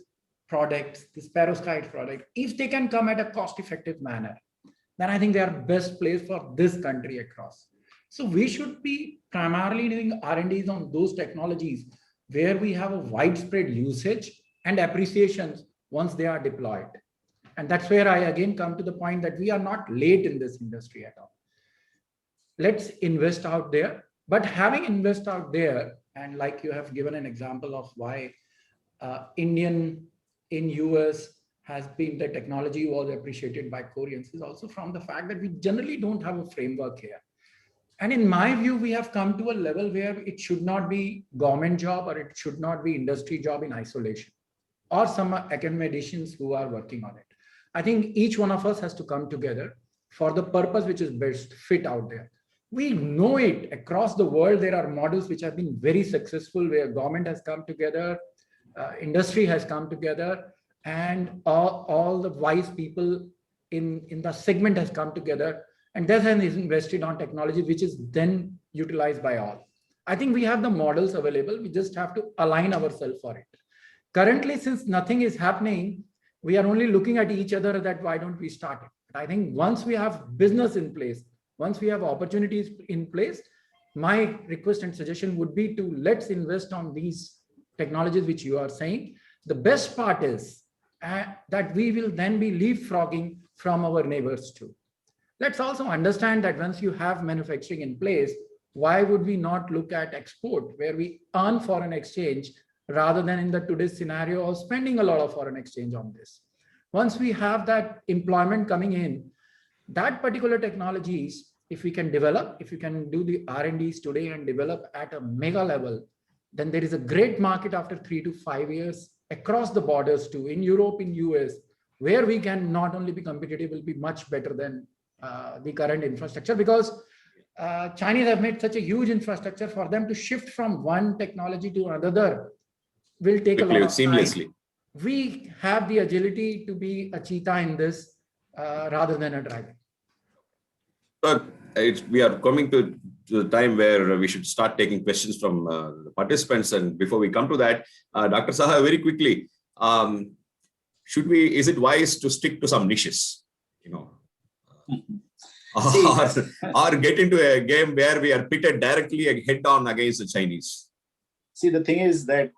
products, this perovskite product, if they can come at a cost-effective manner, then I think they are best placed for this country across. So we should be primarily doing R&Ds on those technologies where we have a widespread usage and appreciations once they are deployed. And that's where I again come to the point that we are not late in this industry at all. Let's invest out there. But having invest out there, and like you have given an example of why Indian in US has been, the technology was appreciated by Koreans, is also from the fact that we generally don't have a framework here. And in my view, we have come to a level where it should not be government job or it should not be industry job in isolation, or some academicians who are working on it. I think each one of us has to come together for the purpose which is best fit out there. We know it across the world. There are models which have been very successful where government has come together, industry has come together, and all the wise people in the segment has come together, and that has invested on technology which is then utilized by all. I think we have the models available. We just have to align ourselves for it. Currently, since nothing is happening, we are only looking at each other that why don't we start it? I think once we have business in place, once we have opportunities in place, my request and suggestion would be to let's invest on these technologies which you are saying. The best part is that we will then be leapfrogging from our neighbors too. Let's also understand that once you have manufacturing in place, why would we not look at export where we earn foreign exchange rather than in the today's scenario of spending a lot of foreign exchange on this? Once we have that employment coming in, that particular technologies, if we can develop, if you can do the R&Ds today and develop at a mega level, then there is a great market after 3 to 5 years across the borders too, in Europe, in US, where we can not only be competitive, will be much better than the current infrastructure, because Chinese have made such a huge infrastructure. For them to shift from one technology to another will take a lot of seamlessly. time. We have the agility to be a cheetah in this rather than a dragon. But we are coming to the time where we should start taking questions from the participants. And before we come to that, Dr. Saha, very quickly, is it wise to stick to some niches, you know, or get into a game where we are pitted directly head on against the Chinese? See, the thing is that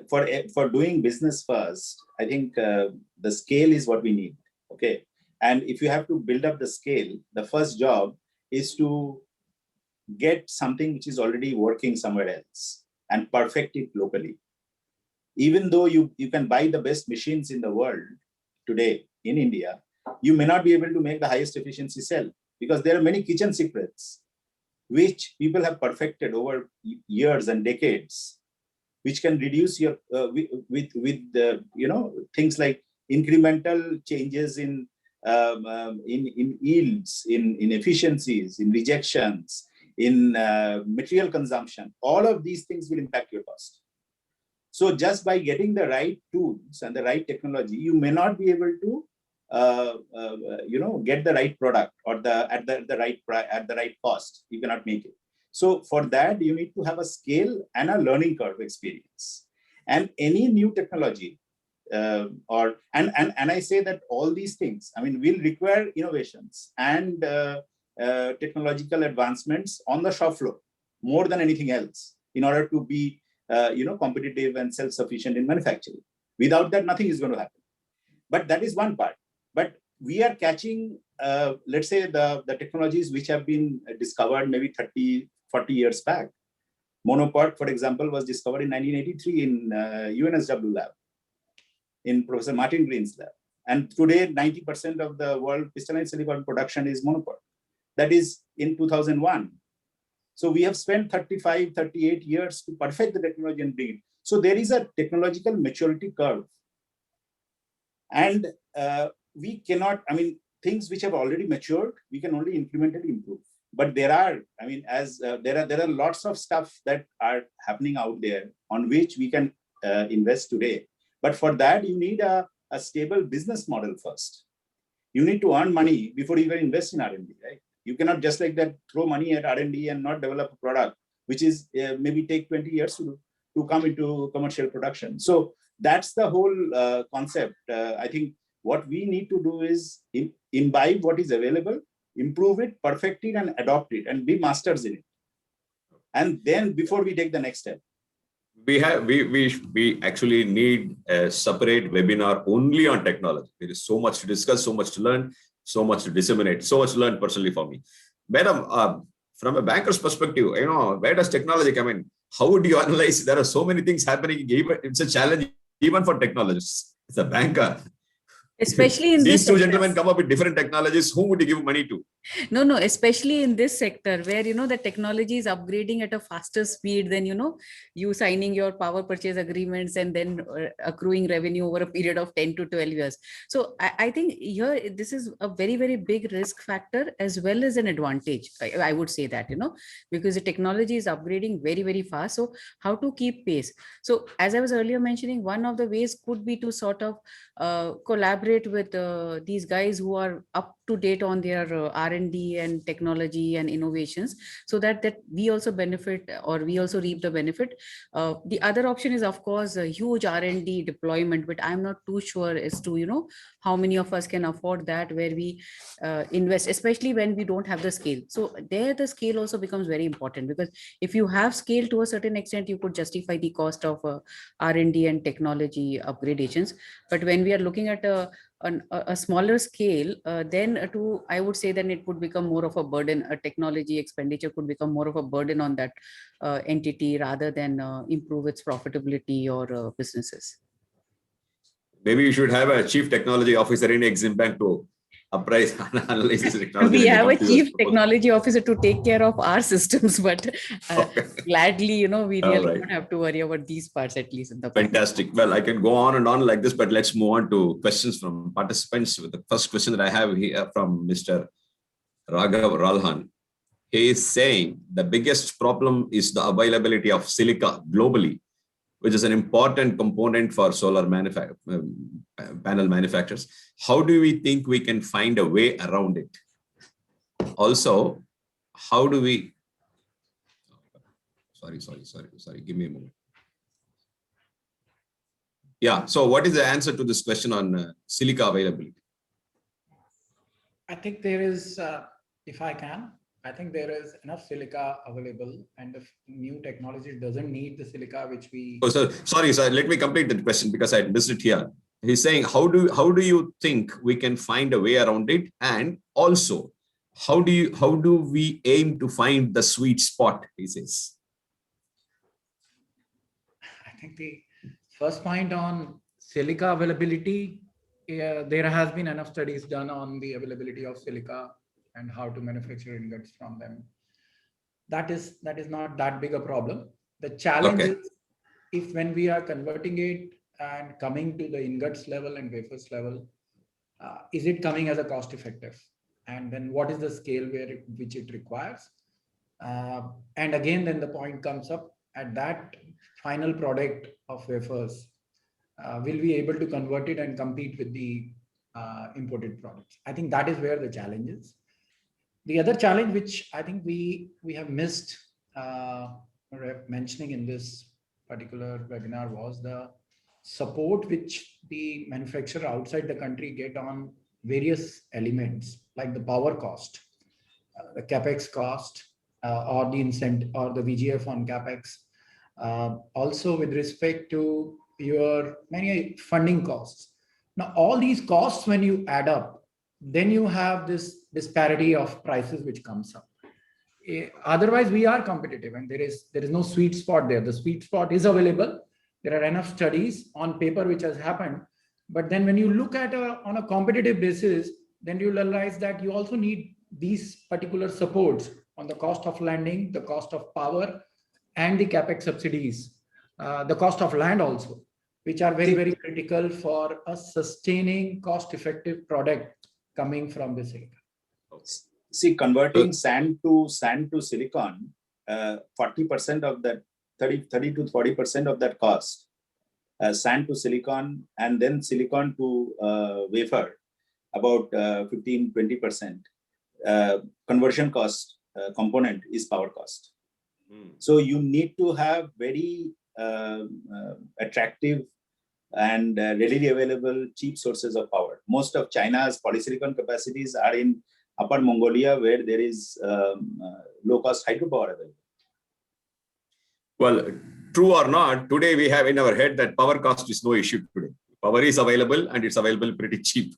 for doing business first, I think the scale is what we need. Okay. And if you have to build up the scale, the first job is to get something which is already working somewhere else and perfect it locally. Even though you can buy the best machines in the world today in India, you may not be able to make the highest efficiency cell because there are many kitchen secrets which people have perfected over years and decades, which can reduce your things like incremental changes in yields, in efficiencies, in rejections, in material consumption. All of these things will impact your cost. So just by getting the right tools and the right technology, you may not be able to get the right product or at the right cost. You cannot make it. So for that, you need to have a scale and a learning curve experience. And any new technology and I say that all these things, I mean, will require innovations and technological advancements on the shop floor more than anything else in order to be competitive and self-sufficient in manufacturing. Without that, nothing is going to happen. But that is one part. But we are catching, let's say, the technologies which have been discovered maybe 30, 40 years back. Monopod, for example, was discovered in 1983 in UNSW lab, in Professor Martin Green's lab. And today, 90% of the world crystalline silicon production is monopod. That is in 2001. So we have spent 35, 38 years to perfect the technology and bring it. So there is a technological maturity curve. And we cannot, things which have already matured, we can only implement and improve. But there are, there are lots of stuff that are happening out there on which we can invest today. But for that, you need a stable business model first. You need to earn money before you can invest in R&D, right? You cannot just like that throw money at R&D and not develop a product, which is maybe take 20 years to come into commercial production. So that's the whole concept. I think what we need to do is imbibe what is available, improve it, perfect it, and adopt it, and be masters in it. And then before we take the next step. We actually need a separate webinar only on technology. There is so much to discuss, so much to learn, so much to disseminate, so much to learn personally for me. Madam, from a banker's perspective, where does technology come in? How would you analyze? There are so many things happening. It's a challenge even for technologists. It's a banker. Especially in these two gentlemen come up with different technologies. Whom would you give money to? No, especially in this sector where, the technology is upgrading at a faster speed than, you signing your power purchase agreements and then accruing revenue over a period of 10 to 12 years. So I think here, this is a very, very big risk factor as well as an advantage. I would say that, because the technology is upgrading very, very fast. So how to keep pace? So as I was earlier mentioning, one of the ways could be to sort of collaborate with these guys who are up to date on their R&D and technology and innovations, so that we also benefit, or we also reap the benefit. The other option is, of course, a huge R&D deployment, but I'm not too sure as to, how many of us can afford that, where we invest, especially when we don't have the scale. So there, the scale also becomes very important, because if you have scale to a certain extent, you could justify the cost of R&D and technology upgradations. But when we are looking at a smaller scale, then I would say then it would become more of a burden. A technology expenditure could become more of a burden on that entity rather than improve its profitability or businesses. Maybe you should have a chief technology officer in Exim Bank to appraise and analyze this technology. We have a chief technology officer to take care of our systems, but gladly, we really don't have to worry about these parts, at least in the past. Fantastic. Well, I can go on and on like this, but let's move on to questions from participants. The first question that I have here from Mr. Raghav Ralhan. He is saying the biggest problem is the availability of silica globally, which is an important component for solar panel manufacturers. How do we think we can find a way around it? Also, how do we... Sorry, give me a moment. Yeah, so what is the answer to this question on silica availability? I think there is, if I can, I think there is enough silica available, and the new technology doesn't need the silica which we... Oh, sorry, let me complete the question because I missed it here. He's saying, how do you think we can find a way around it? And also, how do we aim to find the sweet spot, he says? I think the first point on silica availability, there has been enough studies done on the availability of silica and how to manufacture ingots from them. That is not that big a problem. The challenge is if when we are converting it and coming to the ingots level and wafers level, is it coming as a cost effective? And then what is the scale which it requires? And again, then the point comes up at that final product of wafers, will we able to convert it and compete with the imported products? I think that is where the challenge is. The other challenge, which I think we have missed mentioning in this particular webinar, was the support which the manufacturer outside the country get on various elements, like the power cost. the capex cost or the incentive or the VGF on capex. Also with respect to your many funding costs. Now, all these costs, when you add up, then you have this disparity of prices which comes up. Otherwise, we are competitive and there is no sweet spot there. The sweet spot is available. There are enough studies on paper which has happened. But then when you look at on a competitive basis, then you realize that you also need these particular supports on the cost of landing, the cost of power, and the capex subsidies, the cost of land also, which are very, very critical for a sustaining cost-effective product coming from this area. See, converting sand to silicon, 40% of that, 30 to 40% of that cost, sand to silicon, and then silicon to wafer, about 15-20%. Conversion cost component is power cost. So you need to have very attractive and readily available cheap sources of power. Most of China's polysilicon capacities are in Upper Mongolia, where there is low-cost hydropower available. Well, true or not, today we have in our head that power cost is no issue today. Power is available and it's available pretty cheap.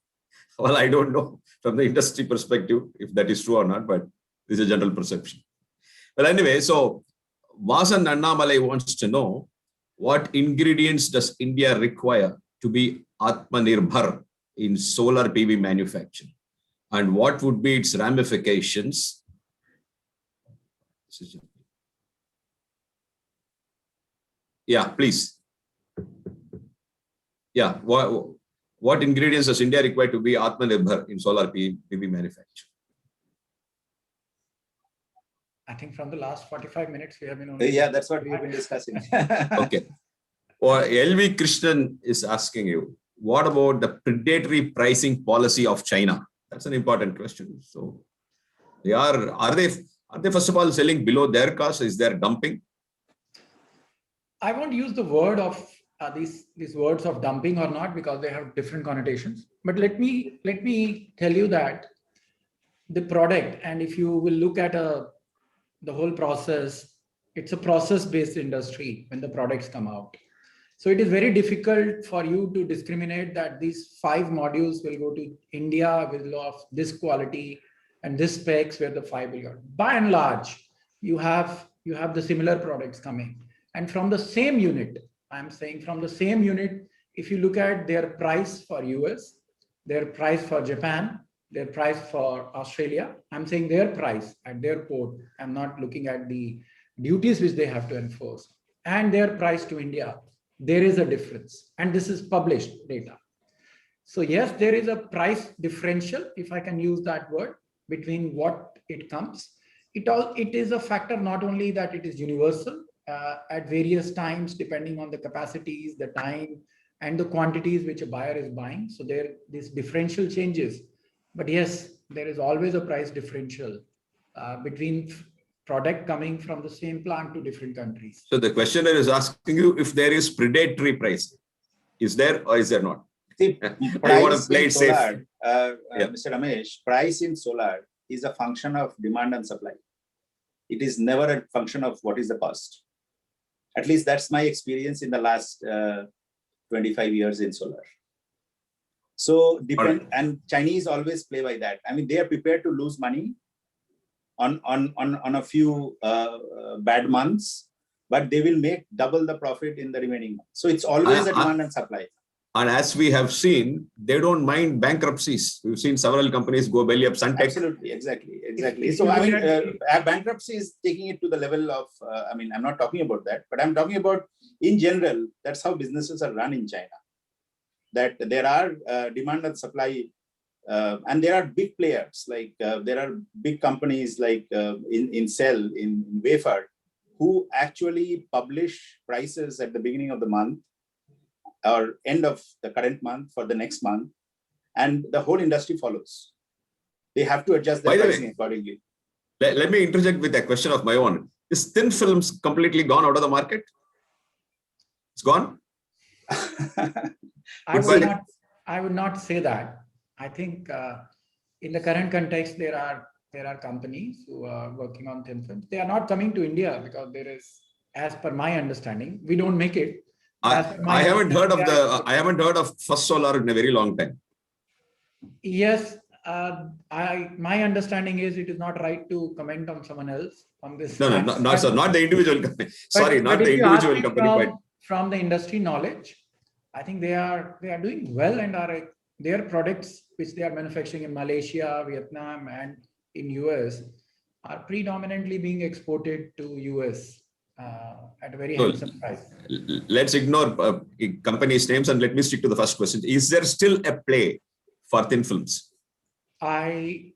Well, I don't know from the industry perspective if that is true or not, but this is a general perception. Well, anyway, so Vasan Annamalai wants to know what ingredients does India require to be Aatma Nirbhar in solar PV manufacturing, and what would be its ramifications? Yeah, please. Yeah, what ingredients does India require to be Aatma Nirbhar in solar PV manufacturing? I think from the last 45 minutes, we have been only... Yeah, that's what we've been discussing. Okay. Or LV Krishnan is asking you, what about the predatory pricing policy of China? That's an important question. So are they first of all selling below their cost? Is there dumping? I won't use the word of these words of dumping or not, because they have different connotations. But let me tell you that the product, and if you will look at the whole process, it's a process-based industry when the products come out. So it is very difficult for you to discriminate that these 5 modules will go to India with of this quality and this specs where the 5 will go. By and large, you have the similar products coming. And from the same unit, I'm saying from the same unit, if you look at their price for US, their price for Japan, their price for Australia, I'm saying their price at their port. I'm not looking at the duties which they have to enforce, and their price to India. There is a difference, and this is published data. So yes, there is a price differential, if I can use that word, between what it comes. It is a factor not only that it is universal at various times, depending on the capacities, the time, and the quantities which a buyer is buying. So this differential changes. But yes, there is always a price differential between product coming from the same plant to different countries. So the questioner is asking you if there is predatory pricing. Is there or is there not? See, I want to play it safe. Mr. Ramesh, price in solar is a function of demand and supply. It is never a function of what is the cost. At least that's my experience in the last 25 years in solar. So and Chinese always play by that. I mean, they are prepared to lose money on a few bad months, but they will make double the profit in the remaining months. So it's always a demand and supply. And as we have seen, they don't mind bankruptcies. We've seen several companies go belly up. Suntech. Absolutely, exactly. So I mean, bankruptcy is taking it to the level of. I mean, I'm not talking about that, but I'm talking about in general. That's how businesses are run in China. That there are demand and supply, and there are big players, like there are big companies like in cell, in wafer, who actually publish prices at the beginning of the month or end of the current month for the next month, and the whole industry follows. They have to adjust their pricing accordingly. Let me interject with a question of my own. Is thin films completely gone out of the market? It's gone? I would not say that. I think in the current context, there are there are companies who are working on thin films. They are not coming to India because there is, as per my understanding, we don't make it. I haven't heard of I haven't heard of First Solar in a very long time. Yes, my understanding is it is not right to comment on someone else on this. No, not the individual company. Sorry, not the individual company, but from the industry knowledge, I think they are doing well, and their products which they are manufacturing in Malaysia, Vietnam, and in US are predominantly being exported to US at a very handsome price. Let's ignore companies' names and let me stick to the first question. Is there still a play for thin films? I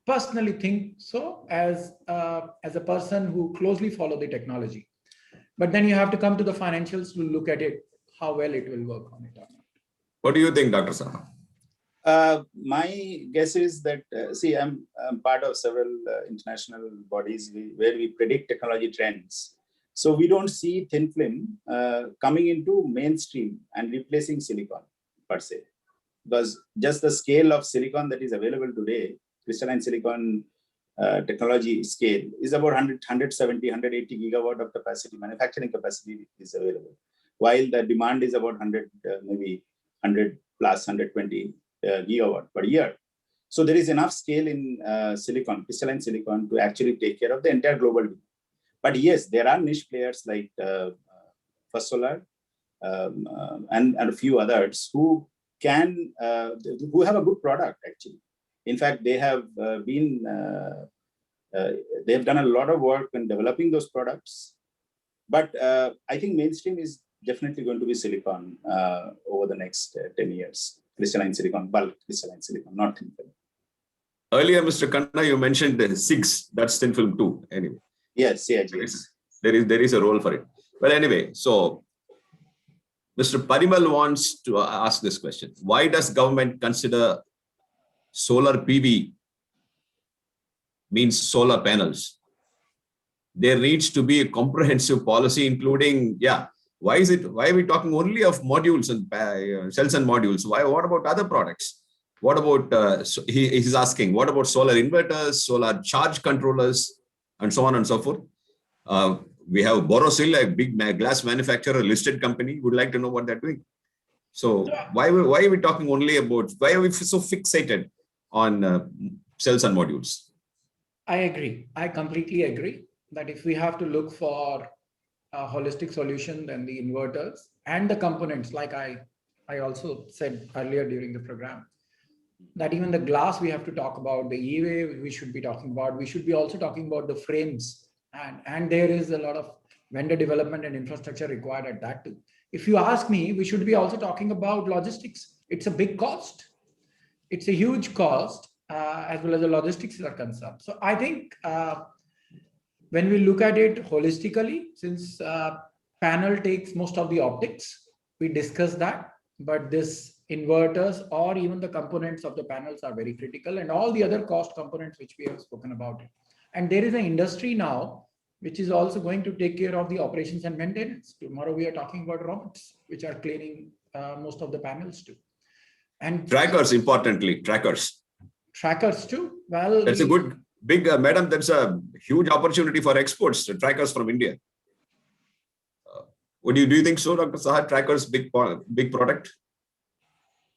personally think so, as a person who closely follow the technology. But then you have to come to the financials to look at it, how well it will work on it or not. What do you think, Dr. Saha? My guess is that, see, I'm part of several international bodies where we predict technology trends. So we don't see thin film coming into mainstream and replacing silicon per se. Because just the scale of silicon that is available today, crystalline silicon technology scale, is about 170, 180 gigawatt of capacity, manufacturing capacity is available. While the demand is about 100, maybe 100 plus 120 gigawatt per year. So there is enough scale in silicon, crystalline silicon, to actually take care of the entire global demand. But yes, there are niche players like First Solar and a few others who have a good product actually. In fact, they have they've done a lot of work in developing those products. But I think mainstream is definitely going to be silicon over the next 10 years. Crystalline silicon, bulk crystalline silicon, not thin film. Earlier, Mr. Khanna, you mentioned SIGs, that's thin film too, anyway. Yes, CIGs. There is a role for it. Well, anyway, so Mr. Parimal wants to ask this question. Why does government consider solar PV means solar panels? There needs to be a comprehensive policy, including, why are we talking only of modules and cells and modules? What about other products? What about, he's asking, what about solar inverters, solar charge controllers, and so on and so forth? We have Borosil, a big glass manufacturer, a listed company. Would like to know what they're doing. So why are we talking only about, why are we so fixated on cells and modules? I agree. I completely agree that if we have to look for a holistic solution, then the inverters and the components, like I also said earlier during the program, that even the glass we have to talk about, the E-wave we should be talking about, we should be also talking about the frames. And there is a lot of vendor development and infrastructure required at that too. If you ask me, we should be also talking about logistics. It's a big cost. It's a huge cost as well as the logistics are concerned. So I think when we look at it holistically, since panel takes most of the optics, we discussed that, but this inverters or even the components of the panels are very critical, and all the other cost components which we have spoken about it. And there is an industry now which is also going to take care of the operations and maintenance. Tomorrow we are talking about robots, which are cleaning most of the panels too. And trackers, importantly, trackers too. Well, that's a good big madam. That's a huge opportunity for exports. Trackers from India. Do you think so, Dr. Saha? Trackers big product.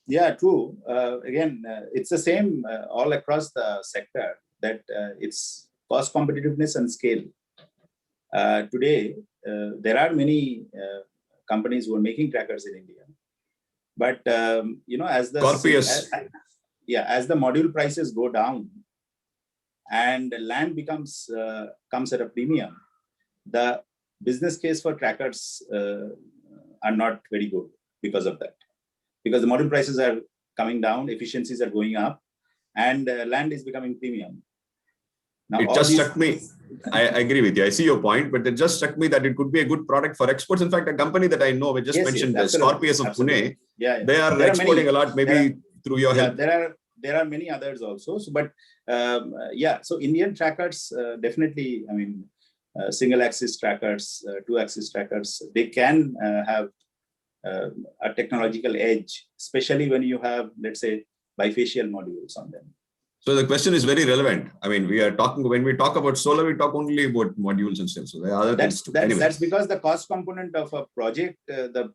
Yeah, true. Again, it's the same all across the sector, that it's cost competitiveness and scale. Today, there are many companies who are making trackers in India, but as the Scorpius. as the module prices go down and land comes at a premium, the business case for trackers are not very good because of that. Because the module prices are coming down, efficiencies are going up, and land is becoming premium. Now, it just struck me. I agree with you. I see your point, but it just struck me that it could be a good product for exports. In fact, a company that I know, we just mentioned, the Scorpius of Pune, they are exporting a lot, maybe through your help. There are many others also. So, but so Indian trackers definitely, I mean, single-axis trackers, two-axis trackers, they can have a technological edge, especially when you have, let's say, bifacial modules on them. So the question is very relevant. I mean, when we talk about solar, we talk only about modules and cells. So there are other things too. Anyway. That's because the cost component of a project, the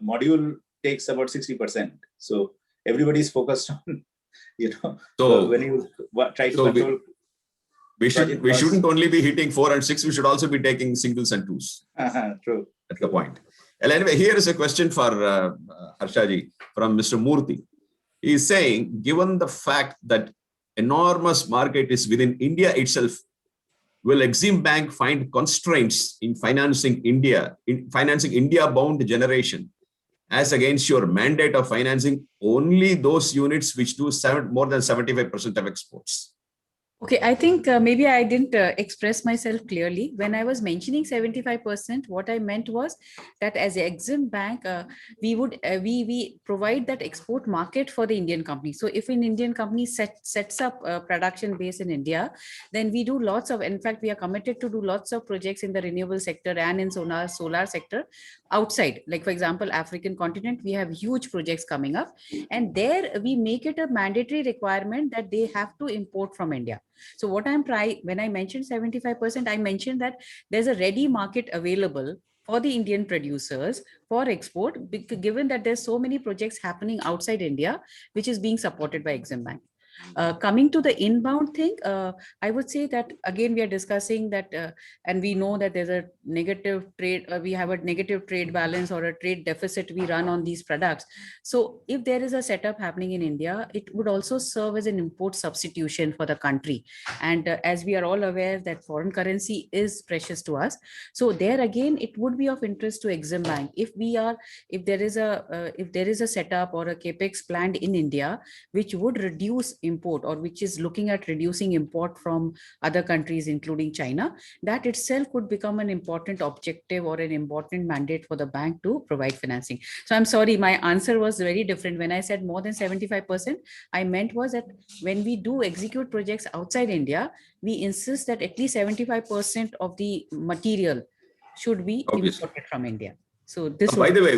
module takes about 60%. So everybody's focused on, so when you try to control. We shouldn't only be hitting 4 and 6. We should also be taking singles and twos. True. That's the point. Well, anyway, here is a question for Harshaji from Mr. Murthy. He is saying, given the fact that enormous market is within India itself, will Exim Bank find constraints in financing India-bound generation as against your mandate of financing only those units which do more than 75% of exports? Okay, I think maybe I didn't express myself clearly. When I was mentioning 75%, what I meant was that as an Exim Bank, we provide that export market for the Indian company. So if an Indian company sets up a production base in India, then we do lots of, in fact, we are committed to do lots of projects in the renewable sector and in solar sector outside. Like for example, African continent, we have huge projects coming up, and there we make it a mandatory requirement that they have to import from India. So what I'm trying, when I mentioned 75%, I mentioned that there's a ready market available for the Indian producers for export, given that there's so many projects happening outside India, which is being supported by Exim Bank. Coming to the inbound thing, I would say that again, we are discussing that, and we know that there's a negative trade, we have a negative trade balance or a trade deficit we run on these products. So if there is a setup happening in India, it would also serve as an import substitution for the country. And as we are all aware that foreign currency is precious to us. So there again, it would be of interest to Exim Bank. If there is a setup or a capex planned in India, which would reduce import or which is looking at reducing import from other countries, including China, that itself could become an important objective or an important mandate for the bank to provide financing. So I'm sorry, my answer was very different. When I said more than 75%, I meant was that when we do execute projects outside India, we insist that at least 75% of the material should be imported from India. So this. By the way,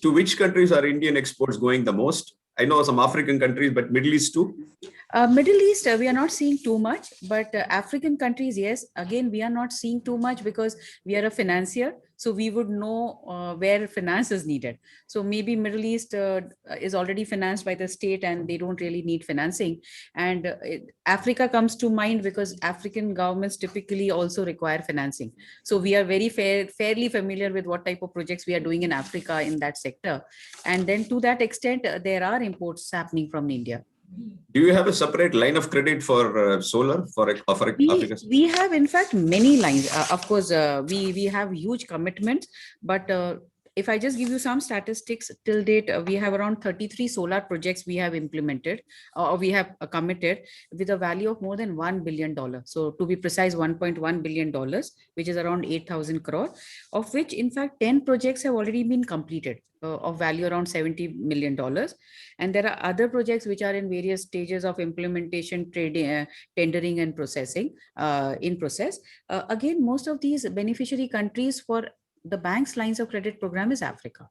to which countries are Indian exports going the most? I know some African countries, but Middle East too? Middle East, we are not seeing too much, but African countries, yes. Again, we are not seeing too much because we are a financier. So we would know where finance is needed. So maybe Middle East is already financed by the state and they don't really need financing. And Africa comes to mind because African governments typically also require financing. So we are very fairly familiar with what type of projects we are doing in Africa in that sector. And then to that extent, there are imports happening from India. Do you have a separate line of credit for solar for Africa? We have, in fact, many lines. Of course, we have huge commitments, but if I just give you some statistics, till date, we have around 33 solar projects we have implemented or we have committed with a value of more than $1 billion. So to be precise, $1.1 billion, which is around 8,000 crore, of which, in fact, 10 projects have already been completed. Of value around $70 million. And there are other projects which are in various stages of implementation, trading, tendering and processing in process. Again, most of these beneficiary countries for the bank's lines of credit program is Africa.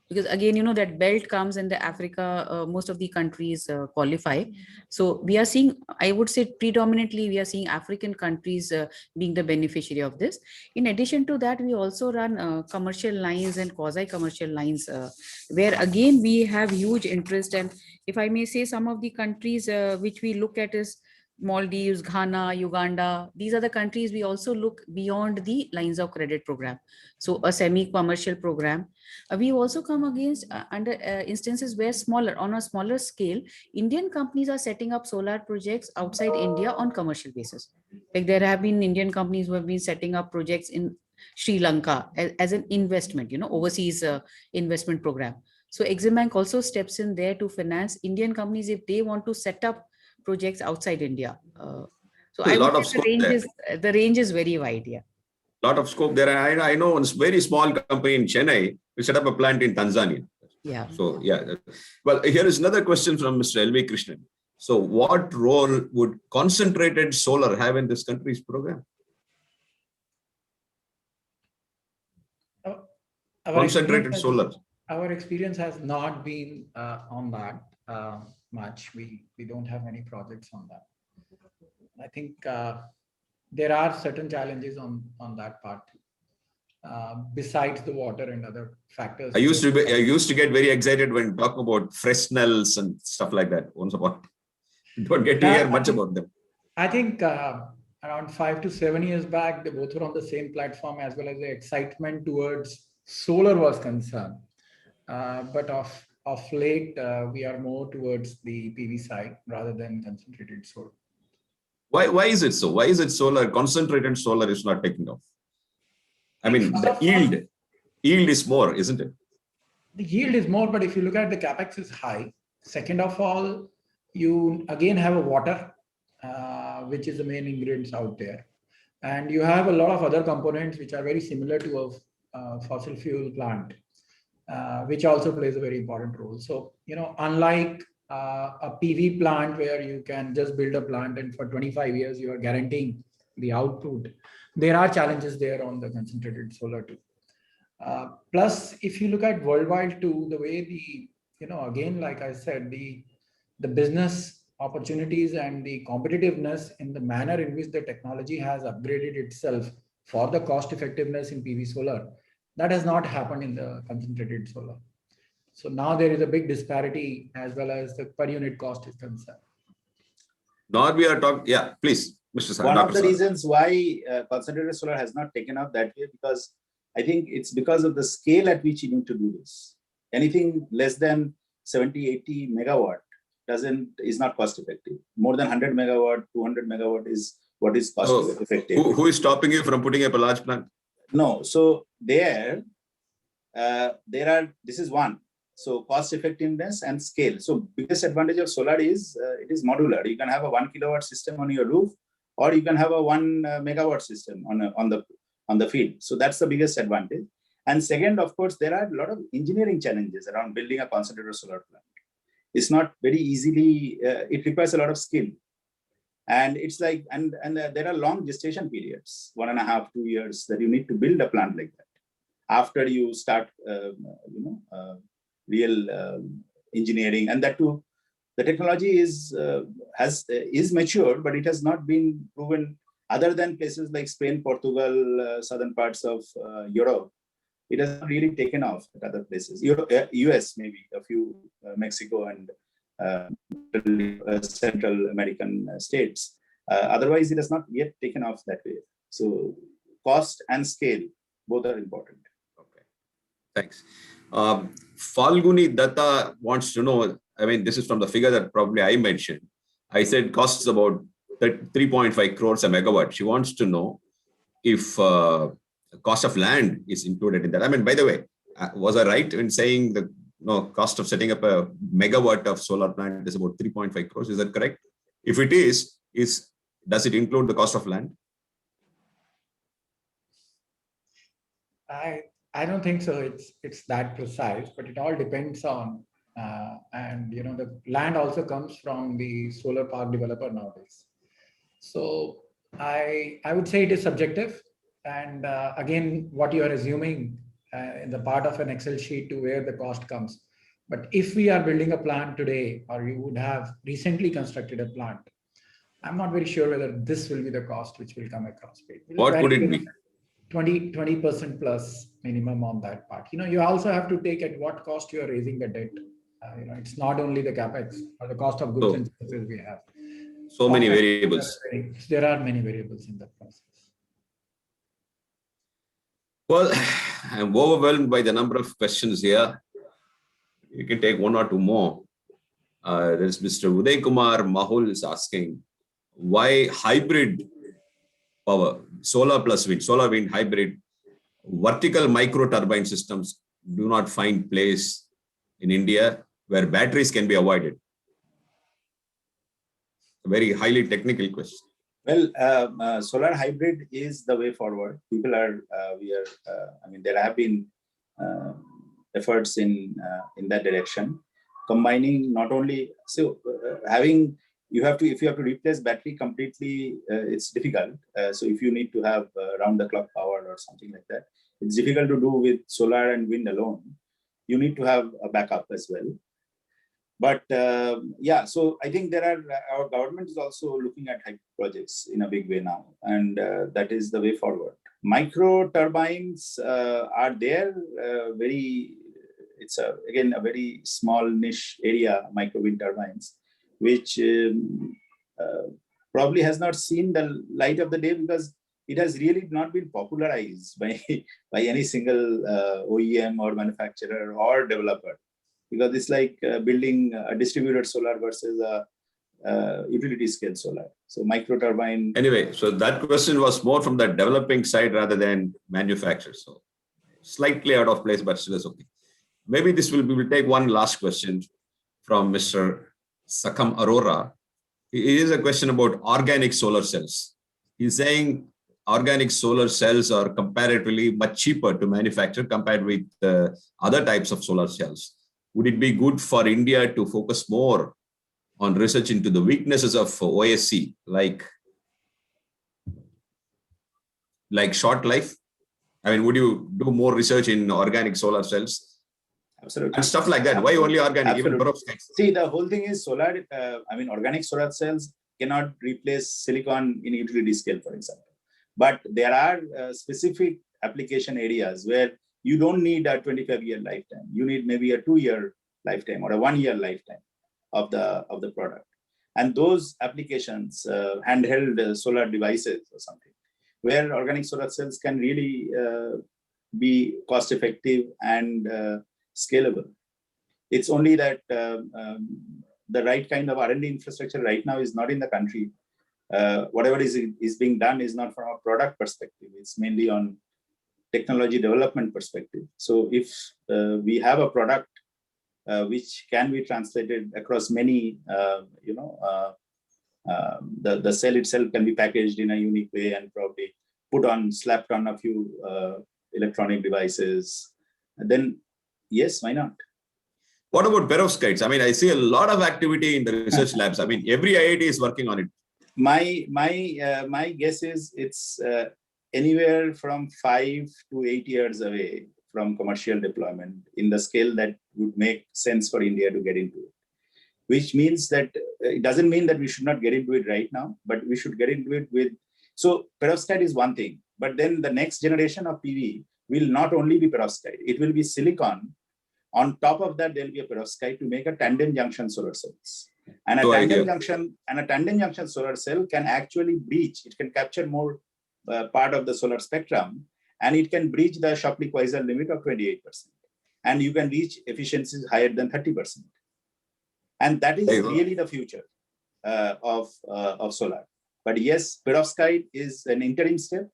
Because again, you know, that belt comes in the Africa, most of the countries qualify. So we are seeing, I would say predominantly, we are seeing African countries being the beneficiary of this. In addition to that, we also run commercial lines and quasi-commercial lines, where again, we have huge interest. And if I may say, some of the countries which we look at is Maldives, Ghana, Uganda. These are the countries we also look beyond the lines of credit program. So a semi-commercial program. We also come against under instances where on a smaller scale, Indian companies are setting up solar projects outside India on commercial basis. Like there have been Indian companies who have been setting up projects in Sri Lanka as an investment, you know, overseas investment program. So Exim Bank also steps in there to finance Indian companies if they want to set up projects outside India. So I would say the range is very wide. Yeah. Lot of scope there. I know one very small company in Chennai, we set up a plant in Tanzania. Yeah. So yeah. Well, here is another question from Mr. L.V. Krishnan. So what role would concentrated solar have in this country's program? Concentrated solar. Our experience has not been on that. much. We don't have many projects on that. I think there are certain challenges on that part. Besides the water and other factors. I used to get very excited when talk about Fresnels and stuff like that. Once upon, don't get to hear much about them. I think around 5 to 7 years back, they both were on the same platform, as well as the excitement towards solar was concerned. But of late, we are more towards the PV side rather than concentrated solar. Why is it so? Why is it solar, concentrated solar is not taking off? I mean, the yield is more, isn't it? The yield is more, but if you look at the capex is high. Second of all, you again have a water, which is the main ingredients out there. And you have a lot of other components which are very similar to a fossil fuel plant, which also plays a very important role. So, unlike a PV plant where you can just build a plant and for 25 years you are guaranteeing the output, there are challenges there on the concentrated solar too. Plus, if you look at worldwide too, the way again, like I said, the business opportunities and the competitiveness in the manner in which the technology has upgraded itself for the cost effectiveness in PV solar, that has not happened in the concentrated solar. So now there is a big disparity as well as the per unit cost is concerned. Now we are talking, yeah, please, Mr. Sir. One of the reasons why concentrated solar has not taken off that way, because I think it's because of the scale at which you need to do this. Anything less than 70, 80 megawatt is not cost effective. More than 100 megawatt, 200 megawatt is what is cost effective. Who is stopping you from putting up a large plant? No, so this is one. So cost effectiveness and scale. So biggest advantage of solar is it is modular. You can have a 1 kilowatt system on your roof, or you can have a 1 megawatt system on the field. So that's the biggest advantage. And second, of course, there are a lot of engineering challenges around building a concentrated solar plant. It's not very easily, it requires a lot of skill. And it's like, and there are long gestation periods, 1.5 to 2 years that you need to build a plant like that. After you start, real engineering, and that too, the technology is mature, but it has not been proven other than places like Spain, Portugal, southern parts of Europe. It has not really taken off at other places. US maybe, a few Mexico and Central American states. Otherwise, it has not yet taken off that way. So cost and scale, both are important. Okay, thanks. Falguni Datta wants to know, I mean, this is from the figure that probably I mentioned. I said costs about 3.5 crores a megawatt. She wants to know if cost of land is included in that. I mean, by the way, was I right in saying the cost of setting up a megawatt of solar plant is about 3.5 crores? Is that correct? If it is, does it include the cost of land? I don't think so. It's that precise, but it all depends on, and the land also comes from the solar park developer nowadays. So I would say it is subjective. And again, what you are assuming in the part of an Excel sheet to where the cost comes. But if we are building a plant today, or you would have recently constructed a plant, I'm not very sure whether this will be the cost which will come across. What could it be? 20% plus minimum on that part. You also have to take at what cost you are raising the debt. It's not only the capex or the cost of goods and services we have. So many variables. There are many variables in that process. Well, I'm overwhelmed by the number of questions here. You can take one or two more. There's Mr. Uday Kumar Mahul is asking, why hybrid power, solar plus wind, solar wind hybrid, vertical micro turbine systems do not find place in India where batteries can be avoided? A very highly technical question. Well, solar hybrid is the way forward. People are, there have been efforts in that direction, combining not only, if you have to replace battery completely, it's difficult. So if you need to have round the clock power or something like that, it's difficult to do with solar and wind alone. You need to have a backup as well. But yeah, so I think our government is also looking at hybrid projects in a big way now, and that is the way forward. Micro turbines are there. It's again a very small niche area, micro wind turbines, which probably has not seen the light of the day because it has really not been popularized by any single OEM or manufacturer or developer. Because it's like building a distributed solar versus a utility scale solar. So micro turbine. Anyway, so that question was more from the developing side rather than manufacturers. So slightly out of place, but still is okay. Maybe we will take one last question from Mr. Sakam Arora. It is a question about organic solar cells. He's saying organic solar cells are comparatively much cheaper to manufacture compared with other types of solar cells. Would it be good for India to focus more on research into the weaknesses of OSC, like short life? I mean, would you do more research in organic solar cells? Absolutely. And stuff like that. Absolutely. Why only organic? Absolutely. Even perovskites. See, the whole thing is solar. Organic solar cells cannot replace silicon in utility scale, for example. But there are specific application areas where you don't need a 25-year lifetime. You need maybe a 2-year lifetime or a 1-year lifetime of the product. And those applications, handheld solar devices or something, where organic solar cells can really be cost effective and scalable. It's only that the right kind of R&D infrastructure right now is not in the country. Whatever is being done is not from a product perspective. It's mainly on technology development perspective. So if we have a product which can be translated across many, the cell itself can be packaged in a unique way and probably slapped on a few electronic devices, then yes, why not? What about perovskites? I mean, I see a lot of activity in the research labs. I mean, every IIT is working on it. My guess is it's anywhere from 5 to 8 years away from commercial deployment in the scale that would make sense for India to get into it. Which means that it doesn't mean that we should not get into it right now, but we should get into it with. So perovskite is one thing, but then the next generation of PV will not only be perovskite, it will be silicon. On top of that, there will be a perovskite to make a tandem junction solar cells. And a tandem junction solar cell can actually breach. It can capture more part of the solar spectrum, and it can breach the Shapley-Quasar limit of 28%. And you can reach efficiencies higher than 30%. And that is really the future of solar. But yes, perovskite is an interim step.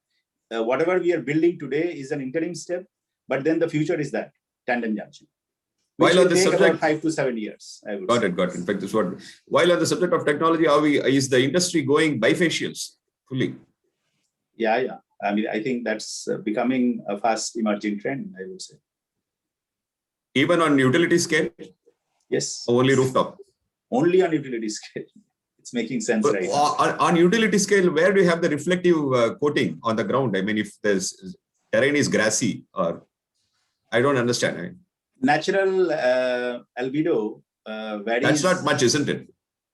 Whatever we are building today is an interim step, but then the future is that tandem junction. Which will take about 5 to 7 years. I would say. Got it. In fact, this what. While on the subject of technology, is the industry going bifacials fully? Yeah. I mean, I think that's becoming a fast emerging trend, I would say. Even on utility scale? Yes. Only rooftop? Only on utility scale. It's making sense, but right? On utility scale, where do you have the reflective coating on the ground? I mean, if there's terrain is grassy, or I don't understand. I mean, natural albedo varies. That's not much, isn't it?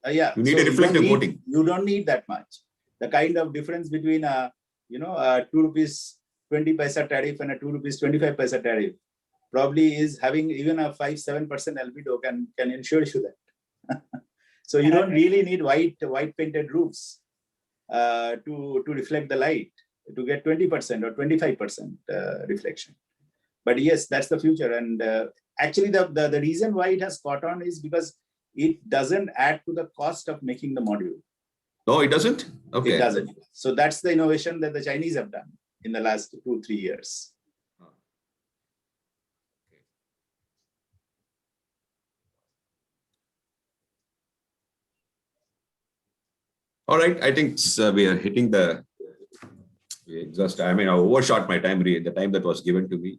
Yeah. You need a reflective coating. You don't need that much. The kind of difference between a 2 rupees 20 paisa tariff and a 2 rupees 25 paisa tariff probably is having even a 5-7% albedo can ensure you that. So you don't really need white painted roofs to reflect the light to get 20% or 25% reflection. But yes, that's the future. And actually, the reason why it has caught on is because it doesn't add to the cost of making the module. No, it doesn't? Okay. It doesn't. So that's the innovation that the Chinese have done in the last 2-3 years. All right. I think we are hitting the exhaust. I mean, I overshot my time, the time that was given to me.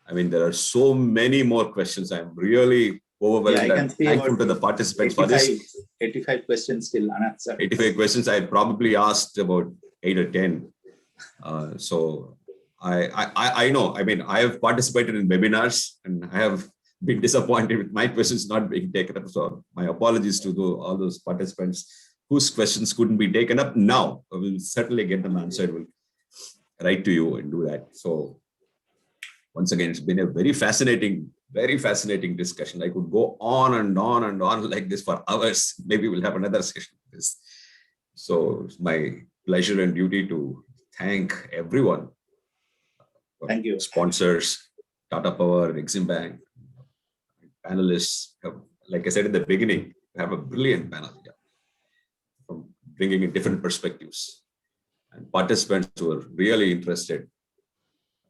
I mean, there are so many more questions. I'm really overwhelmed. Yeah, and thankful to the participants for this. 85 questions still unanswered. 85 questions. I probably asked about 8 or 10. So I know. I mean, I have participated in webinars, and I have been disappointed with my questions not being taken up. So my apologies to all those participants whose questions couldn't be taken up. Now we will certainly get them answered. We'll write to you and do that. So once again, it's been a very fascinating discussion. I could go on and on and on like this for hours. Maybe we'll have another session of this. So it's my pleasure and duty to thank everyone. Thank you. Sponsors, Tata Power, Exim Bank, panelists. Like I said in the beginning, we have a brilliant panel here from bringing in different perspectives, and participants who are really interested,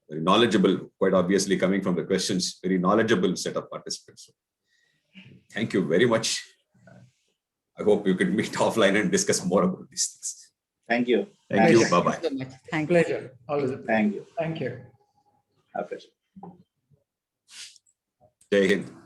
very knowledgeable, quite obviously coming from the questions, very knowledgeable set of participants. So, thank you very much. I hope you can meet offline and discuss more about these things. Thank you. Thank you. Bye-bye. Thank you so much. Thank you. Pleasure. Always a pleasure. Thank you. Thank you. A pleasure. Jai Hind.